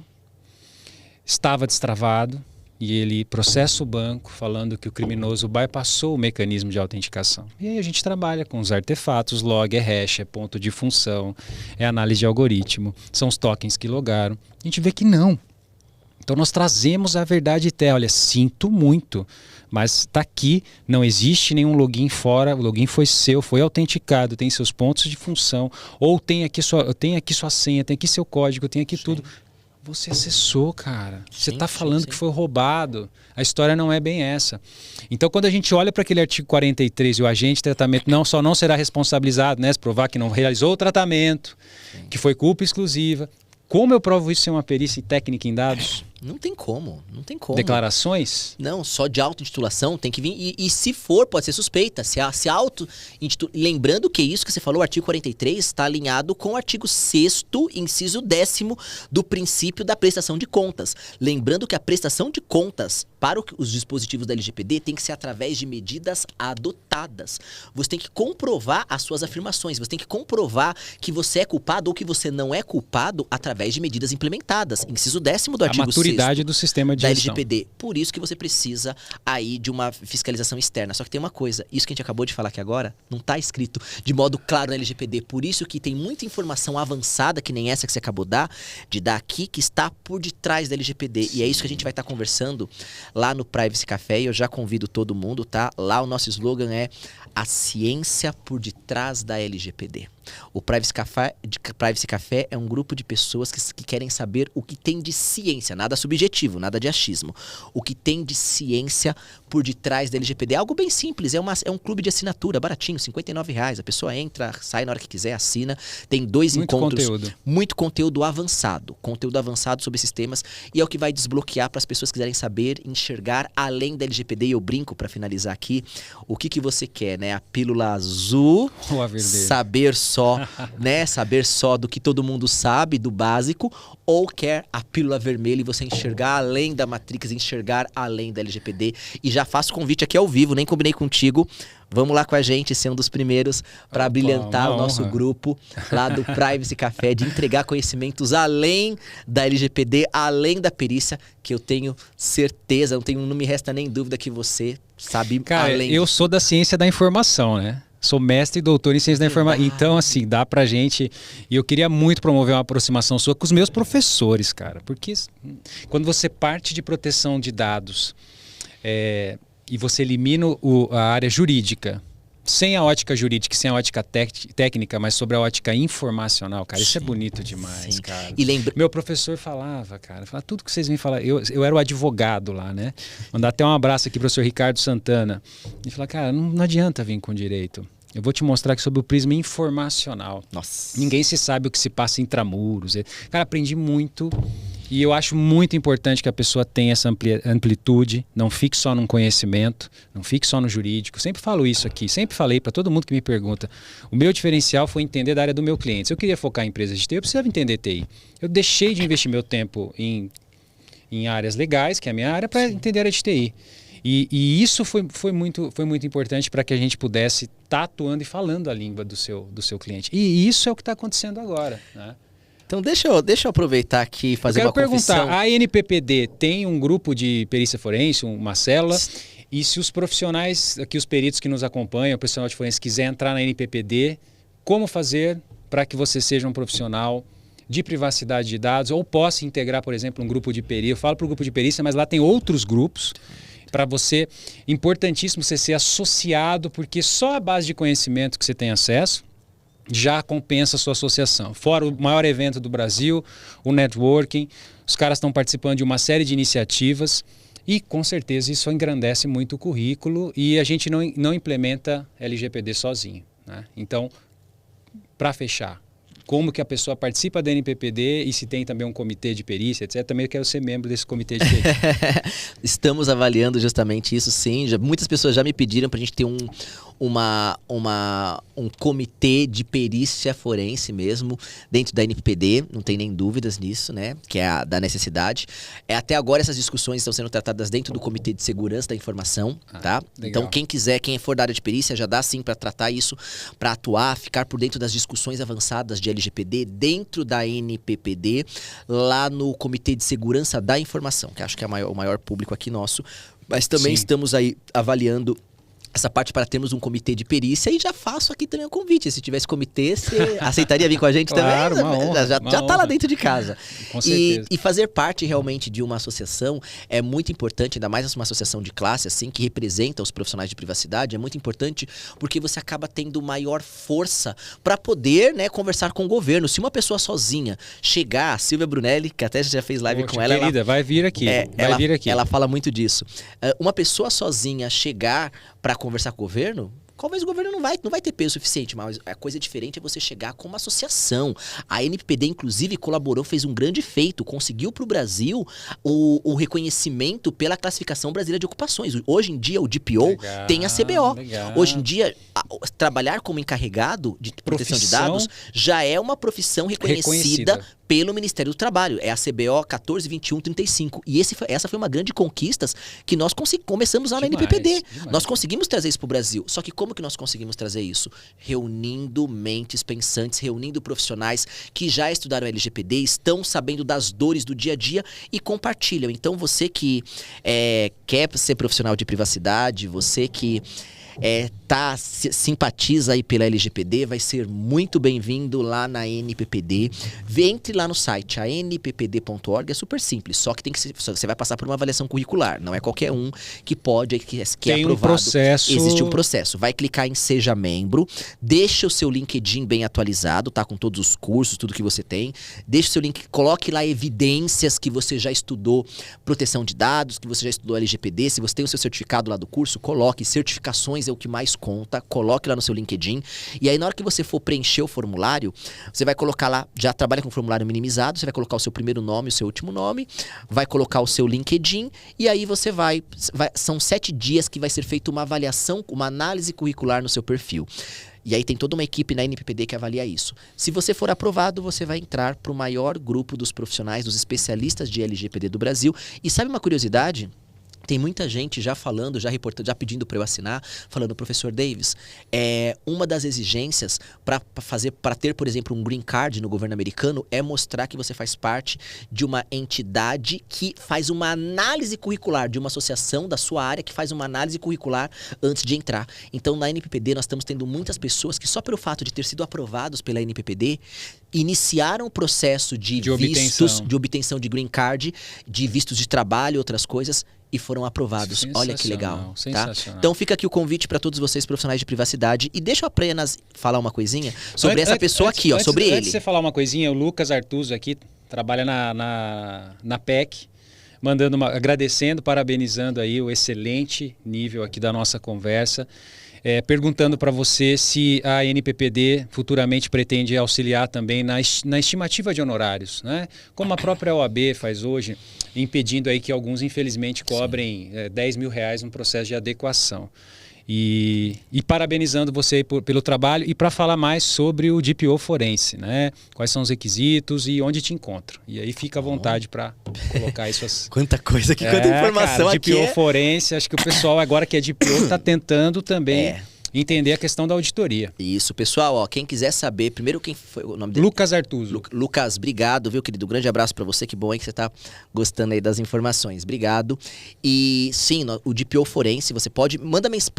estava destravado, e ele processa o banco falando que o criminoso bypassou o mecanismo de autenticação. E aí a gente trabalha com os artefatos, log, é hash, é ponto de função, é análise de algoritmo, são os tokens que logaram. A gente vê que não. Então nós trazemos a verdade até, olha, sinto muito, mas está aqui, não existe nenhum login fora, o login foi seu, foi autenticado, tem seus pontos de função, ou tem aqui sua senha, tem aqui seu código, tem aqui tudo. Você acessou, cara. Você está falando que foi roubado. A história não é bem essa. Então, quando a gente olha para aquele artigo 43 e o agente de tratamento só não será responsabilizado, né, se provar que não realizou o tratamento, que foi culpa exclusiva. Como eu provo isso sem uma perícia técnica em dados? Não tem como. Declarações? Não, só de auto-intitulação tem que vir. E se for, pode ser suspeita. Lembrando que isso que você falou, o artigo 43, está alinhado com o artigo 6º, inciso 10º do princípio da prestação de contas. Lembrando que a prestação de contas para os dispositivos da LGPD tem que ser através de medidas adotadas. Você tem que comprovar as suas afirmações. Você tem que comprovar que você é culpado ou que você não é culpado através de medidas implementadas. Inciso 10º do artigo 6º do sistema de da gestão. LGPD. Por isso que você precisa aí de uma fiscalização externa. Só que tem uma coisa, isso que a gente acabou de falar aqui agora, não está escrito de modo claro na LGPD. Por isso que tem muita informação avançada, que nem essa que você acabou de dar aqui, que está por detrás da LGPD. Sim. E é isso que a gente vai estar conversando lá no Privacy Café. E eu já convido todo mundo, tá? Lá o nosso slogan é a ciência por detrás da LGPD. O Privacy Café é um grupo de pessoas que querem saber o que tem de ciência, nada subjetivo, nada de achismo. O que tem de ciência por detrás da LGPD. É algo bem simples, é um clube de assinatura, baratinho, R$59. A pessoa entra, sai na hora que quiser, assina. Tem 2 encontros. Muito conteúdo avançado. Conteúdo avançado sobre esses temas. E é o que vai desbloquear para as pessoas que quiserem saber, enxergar além da LGPD. E eu brinco para finalizar aqui, o que você quer, né? A pílula azul, ou a vermelha? Saber só, né? Saber só do que todo mundo sabe, do básico, ou quer a pílula vermelha e você enxergar além da Matrix, enxergar além da LGPD. E já faço convite aqui ao vivo, nem combinei contigo. Vamos lá com a gente, ser um dos primeiros para brilhantar o nosso grupo lá do Privacy Café, de entregar conhecimentos além da LGPD, além da perícia, que eu tenho certeza, não me resta nem dúvida que você sabe. Cara, eu sou da ciência da informação, né? Sou mestre e doutor em ciência da informação. Então, assim, dá pra gente... E eu queria muito promover uma aproximação sua com os meus professores, cara. Porque quando você parte de proteção de dados e você elimina a área jurídica, sem a ótica jurídica, sem a ótica técnica, mas sobre a ótica informacional, cara, isso é bonito demais, cara. Meu professor falava tudo que vocês vêm falar. Eu era o advogado lá, né? Mandar até um abraço aqui pro professor Ricardo Santana. Ele falou, cara, não adianta vir com direito. Eu vou te mostrar que sobre o prisma informacional. Nossa. Ninguém se sabe o que se passa intramuros. Cara, aprendi muito. E eu acho muito importante que a pessoa tenha essa amplitude, não fique só num conhecimento, não fique só no jurídico. Sempre falo isso aqui, sempre falei para todo mundo que me pergunta. O meu diferencial foi entender da área do meu cliente. Se eu queria focar em empresas de TI, eu precisava entender TI. Eu deixei de investir meu tempo em áreas legais, que é a minha área, para entender a área de TI. E isso foi muito importante para que a gente pudesse estar atuando e falando a língua do seu cliente. E isso é o que está acontecendo agora, né? Então deixa eu aproveitar aqui e fazer uma confissão. Eu quero perguntar, a NPPD tem um grupo de perícia forense, uma célula, e se os profissionais, aqui os peritos que nos acompanham, o profissional de forense quiser entrar na NPPD, como fazer para que você seja um profissional de privacidade de dados ou possa integrar, por exemplo, um grupo de perícia? Eu falo para o grupo de perícia, mas lá tem outros grupos. Para você, importantíssimo você ser associado, porque só a base de conhecimento que você tem acesso já compensa a sua associação. Fora o maior evento do Brasil, o networking, Os caras estão participando de uma série de iniciativas e, com certeza, isso engrandece muito o currículo e a gente não implementa LGPD sozinho, né? Então, para fechar, como que a pessoa participa da NPPD e se tem também um comitê de perícia, etc. Também eu quero ser membro desse comitê de perícia. Estamos avaliando justamente isso, sim. Muitas pessoas já me pediram para a gente ter um comitê de perícia forense mesmo dentro da NPPD, não tem nem dúvidas nisso, né? Que é a da necessidade. Até agora essas discussões estão sendo tratadas dentro do Comitê de Segurança da Informação, tá? Então quem quiser, quem for da área de perícia, já dá sim para tratar isso, para atuar, ficar por dentro das discussões avançadas de LGPD dentro da NPPD, lá no Comitê de Segurança da Informação, que acho que é o maior público aqui nosso. Mas também estamos aí avaliando essa parte para termos um comitê de perícia e já faço aqui também um convite. Se tivesse comitê, você aceitaria vir com a gente claro, também? Uma honra, já tá lá dentro de casa. Com certeza. E fazer parte realmente de uma associação é muito importante, ainda mais uma associação de classe, assim, que representa os profissionais de privacidade, é muito importante porque você acaba tendo maior força para poder, né, conversar com o governo. Se uma pessoa sozinha chegar, a Silvia Brunelli, que até já fez live com ela... Querida, vai vir aqui, vir aqui. Ela fala muito disso. Uma pessoa sozinha chegar para conversar com o governo, talvez o governo não vai ter peso suficiente, mas a coisa diferente é você chegar com uma associação. A NPPD, inclusive, colaborou, fez um grande feito, conseguiu para o Brasil o reconhecimento pela classificação brasileira de ocupações. Hoje em dia, o DPO tem a CBO. Legal. Hoje em dia, trabalhar como encarregado de proteção de dados já é uma profissão reconhecida pelo Ministério do Trabalho. É a CBO 142135. E essa foi uma grande conquista que nós começamos lá na NPPD. Nós conseguimos trazer isso para o Brasil. Só que como que nós conseguimos trazer isso? Reunindo mentes pensantes, reunindo profissionais que já estudaram LGPD, estão sabendo das dores do dia a dia e compartilham. Então você que quer ser profissional de privacidade, você que simpatiza aí pela LGPD, vai ser muito bem-vindo lá na NPPD. Entre lá no site, anppd.org, é super simples, só que você vai passar por uma avaliação curricular, não é qualquer um que pode, que é aprovado. Um processo. Existe um processo. Vai clicar em Seja Membro, deixa o seu LinkedIn bem atualizado, tá? Com todos os cursos, tudo que você tem. Deixa o seu link, coloque lá evidências que você já estudou proteção de dados, que você já estudou LGPD. Se você tem o seu certificado lá do curso, coloque. Certificações é o que mais conta, coloque lá no seu LinkedIn. E aí, na hora que você for preencher o formulário, você vai colocar lá, já trabalha com o formulário minimizado, você vai colocar o seu primeiro nome, o seu último nome, vai colocar o seu LinkedIn, e aí você são 7 dias que vai ser feita uma avaliação, uma análise curricular no seu perfil. E aí tem toda uma equipe na NPPD que avalia isso. Se você for aprovado, você vai entrar para o maior grupo dos profissionais, dos especialistas de LGPD do Brasil. E sabe uma curiosidade? Tem muita gente já falando, já pedindo para eu assinar, falando, professor Davis, uma das exigências para ter, por exemplo, um green card no governo americano é mostrar que você faz parte de uma entidade que faz uma análise curricular, de uma associação da sua área que faz uma análise curricular antes de entrar. Então, na NPPD, nós estamos tendo muitas pessoas que só pelo fato de ter sido aprovados pela NPPD, iniciaram o processo de vistos, de obtenção de green card, de vistos de trabalho e outras coisas, e foram aprovados. Olha que legal, tá? Então fica aqui o convite para todos vocês profissionais de privacidade. E deixa eu apenas falar uma coisinha sobre essa pessoa aqui, sobre ele. Antes de você falar uma coisinha, o Lucas Artuso aqui trabalha na PEC, agradecendo, parabenizando aí o excelente nível aqui da nossa conversa. Perguntando para você se a NPPD futuramente pretende auxiliar também na estimativa de honorários, né? Como a própria OAB faz hoje, impedindo aí que alguns, infelizmente, cobrem R$10 mil no processo de adequação. E parabenizando você pelo trabalho e para falar mais sobre o DPO forense, né? Quais são os requisitos e onde te encontro. E aí fica à vontade para colocar isso. Quanta coisa aqui, quanta informação cara, aqui. DPO forense, acho que o pessoal agora que é DPO está tentando também entender a questão da auditoria. Isso, pessoal, ó, quem quiser saber, primeiro quem foi o nome dele? Lucas Artuso. Lucas, obrigado, viu, querido? Um grande abraço pra você, que bom aí que você tá gostando aí das informações. Obrigado. E sim, o DPO forense, você pode,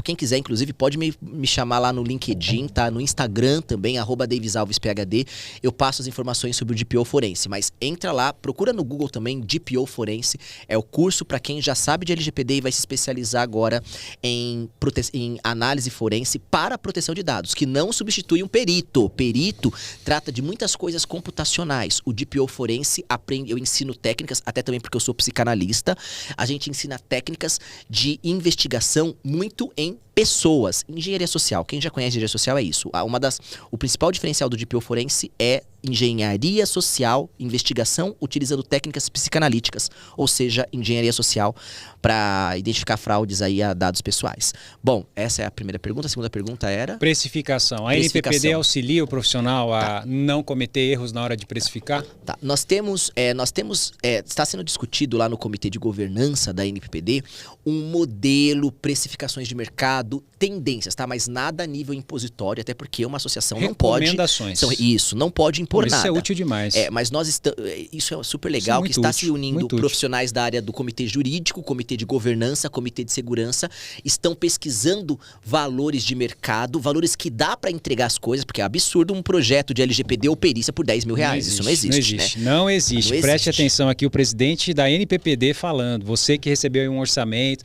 quem quiser, inclusive, pode me chamar lá no LinkedIn, tá? No Instagram também, @DavisAlvesPhD. Eu passo as informações sobre o DPO forense, mas entra lá, procura no Google também, DPO forense. É o curso para quem já sabe de LGPD e vai se especializar agora em análise forense, forense para a proteção de dados, que não substitui um perito. Perito trata de muitas coisas computacionais. O DPO forense eu ensino técnicas, até também porque eu sou psicanalista, a gente ensina técnicas de investigação muito em pessoas. Engenharia social. Quem já conhece engenharia social é isso. O principal diferencial do DPO forense é engenharia social, investigação utilizando técnicas psicanalíticas, ou seja, engenharia social para identificar fraudes aí a dados pessoais. Bom, essa é a primeira pergunta. A segunda pergunta era? Precificação. A NPPD auxilia o profissional a não cometer erros na hora de precificar? Tá. Está sendo discutido lá no comitê de governança da NPPD um modelo, precificações de mercado, tendências, tá? Mas nada a nível impositório, até porque uma associação não pode... Recomendações. Isso, não pode impor nada. Isso é útil demais. Mas isso é super legal, que está se unindo profissionais da área do comitê jurídico, comitê de governança, comitê de segurança, estão pesquisando valores de mercado, valores que dá para entregar as coisas, porque é absurdo um projeto de LGPD ou perícia por R$10 mil. Isso não existe, né? Não existe. Preste atenção aqui, o presidente da NPPD falando, você que recebeu um orçamento,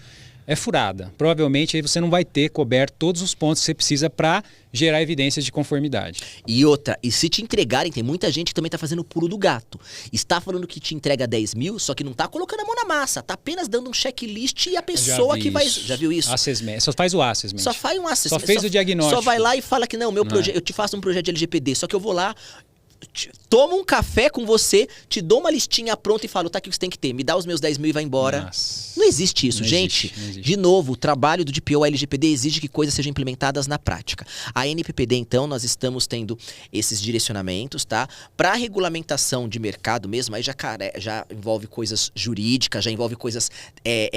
é furada. Provavelmente aí você não vai ter coberto todos os pontos que você precisa para gerar evidências de conformidade. E se te entregarem, tem muita gente que também está fazendo o pulo do gato. Está falando que te entrega 10 mil, só que não está colocando a mão na massa. Está apenas dando um checklist e a pessoa que vai... Já viu isso? Assessment. Só faz o assessment. Só faz um assessment. Só fez o diagnóstico. Só vai lá e fala que não, eu te faço um projeto de LGPD, só que eu vou lá... Tomo um café com você, te dou uma listinha pronta e falo, tá aqui o que você tem que ter, me dá os meus 10 mil e vai embora. Nossa. Não existe isso, gente. De novo, o trabalho do DPO LGPD exige que coisas sejam implementadas na prática. A NPPD, então, nós estamos tendo esses direcionamentos, tá? Para regulamentação de mercado mesmo, aí já envolve coisas jurídicas, já envolve coisas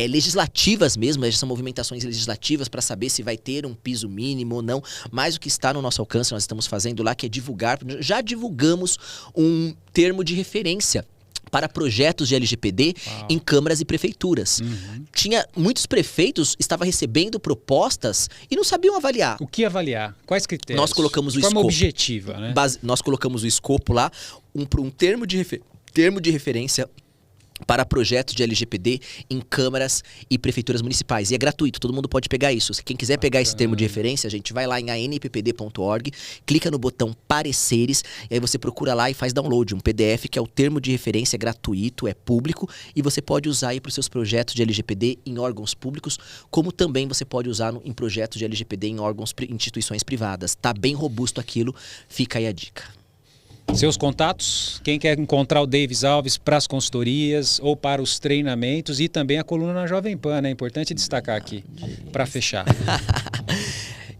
legislativas mesmo, já são movimentações legislativas para saber se vai ter um piso mínimo ou não. Mas o que está no nosso alcance, nós estamos fazendo lá, que é divulgar, já divulgamos um termo de referência para projetos de LGPD em câmaras e prefeituras. Muitos prefeitos estavam recebendo propostas e não sabiam avaliar. O que avaliar? Quais critérios? Nós colocamos o escopo. De forma objetiva, né? Nós colocamos o escopo lá, um termo de referência para projetos de LGPD em câmaras e prefeituras municipais. E é gratuito, todo mundo pode pegar isso. Quem quiser pegar esse termo de referência, a gente vai lá em anppd.org, clica no botão pareceres, e aí você procura lá e faz download, um PDF que é o termo de referência, é gratuito, é público, e você pode usar aí para os seus projetos de LGPD em órgãos públicos, como também você pode usar em projetos de LGPD em instituições privadas. Tá bem robusto aquilo, fica aí a dica. Seus contatos, quem quer encontrar o Davis Alves para as consultorias ou para os treinamentos e também a coluna na Jovem Pan, né? É importante destacar aqui, para fechar.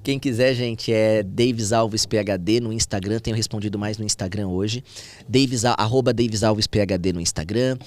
Quem quiser, gente, é Davis Alves PhD no Instagram. Tenho respondido mais no Instagram hoje. @Davis Alves PhD no Instagram.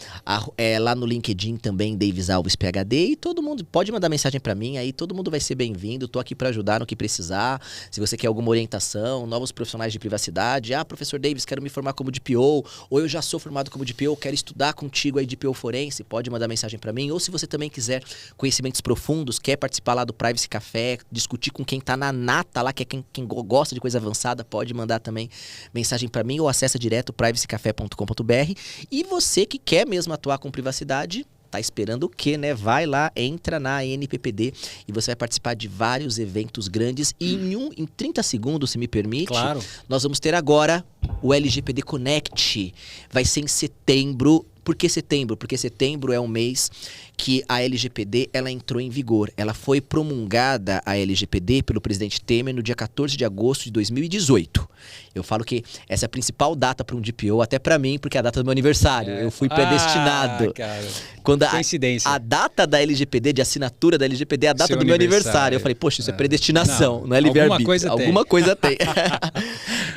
Lá no LinkedIn também, Davis Alves PhD. E todo mundo pode mandar mensagem para mim. Aí todo mundo vai ser bem-vindo. Tô aqui para ajudar no que precisar. Se você quer alguma orientação, novos profissionais de privacidade. Professor Davis, quero me formar como DPO. Ou eu já sou formado como DPO, quero estudar contigo aí DPO forense. Pode mandar mensagem para mim. Ou se você também quiser conhecimentos profundos, quer participar lá do Privacy Café, discutir com quem tá na nata lá, que é quem gosta de coisa avançada, pode mandar também mensagem para mim ou acessa direto privacycafé.com.br. E você que quer mesmo atuar com privacidade, tá esperando o quê, né? Vai lá, entra na NPPD e você vai participar de vários eventos grandes. E em 30 segundos, se me permite, claro, nós vamos ter agora o LGPD Connect. Vai ser em setembro. Por que setembro? Porque setembro é um mês que a LGPD ela entrou em vigor. Ela foi promulgada, a LGPD, pelo presidente Temer no dia 14 de agosto de 2018. Eu falo que essa é a principal data para um DPO, até para mim, porque é a data do meu aniversário. Eu fui predestinado. Cara. Quando Coincidência. A data da LGPD, de assinatura da LGPD, é a data do meu aniversário. Eu falei, poxa, isso é predestinação, não é livre-arbítrio. Alguma coisa tem.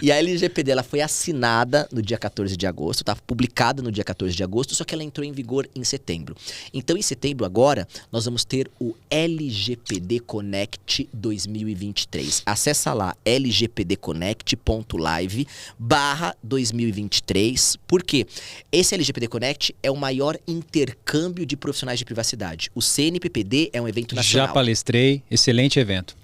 E a LGPD ela foi assinada no dia 14 de agosto, tá? Publicada no dia 14 de agosto, só que ela entrou em vigor em setembro. Então, em setembro agora, nós vamos ter o LGPD Connect 2023. Acessa lá lgpdconnect.live/2023. Por quê? Esse LGPD Connect é o maior intercâmbio de profissionais de privacidade. O CNPPD é um evento nacional. Já palestrei, excelente evento.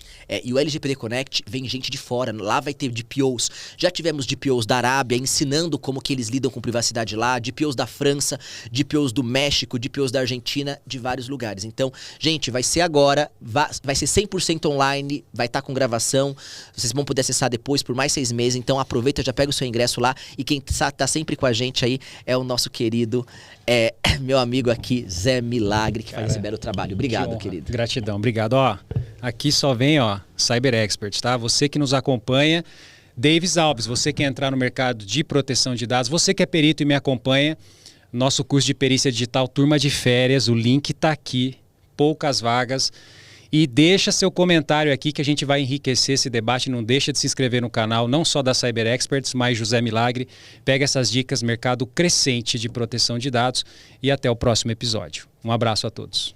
E o LGPD Connect vem gente de fora, lá vai ter DPOs. Já tivemos DPOs da Arábia ensinando como que eles lidam com privacidade lá, DPOs da França, DPOs do México, DPOs da Argentina, de vários lugares. Então, gente, vai ser agora, vai ser 100% online, vai estar com gravação, vocês vão poder acessar depois por mais 6 meses, então aproveita, já pega o seu ingresso lá, e quem tá sempre com a gente aí é o nosso querido, meu amigo aqui, Zé Milagre, que faz esse belo trabalho. Obrigado, querido. Gratidão, obrigado. Ó, aqui só vem, Cyber Expert, tá? Você que nos acompanha, Davis Alves, você quer entrar no mercado de proteção de dados, você que é perito e me acompanha, nosso curso de perícia digital, turma de férias, o link tá aqui, poucas vagas. E deixa seu comentário aqui que a gente vai enriquecer esse debate. Não deixa de se inscrever no canal, não só da Cyber Experts, mas José Milagre. Pega essas dicas, mercado crescente de proteção de dados, e até o próximo episódio. Um abraço a todos.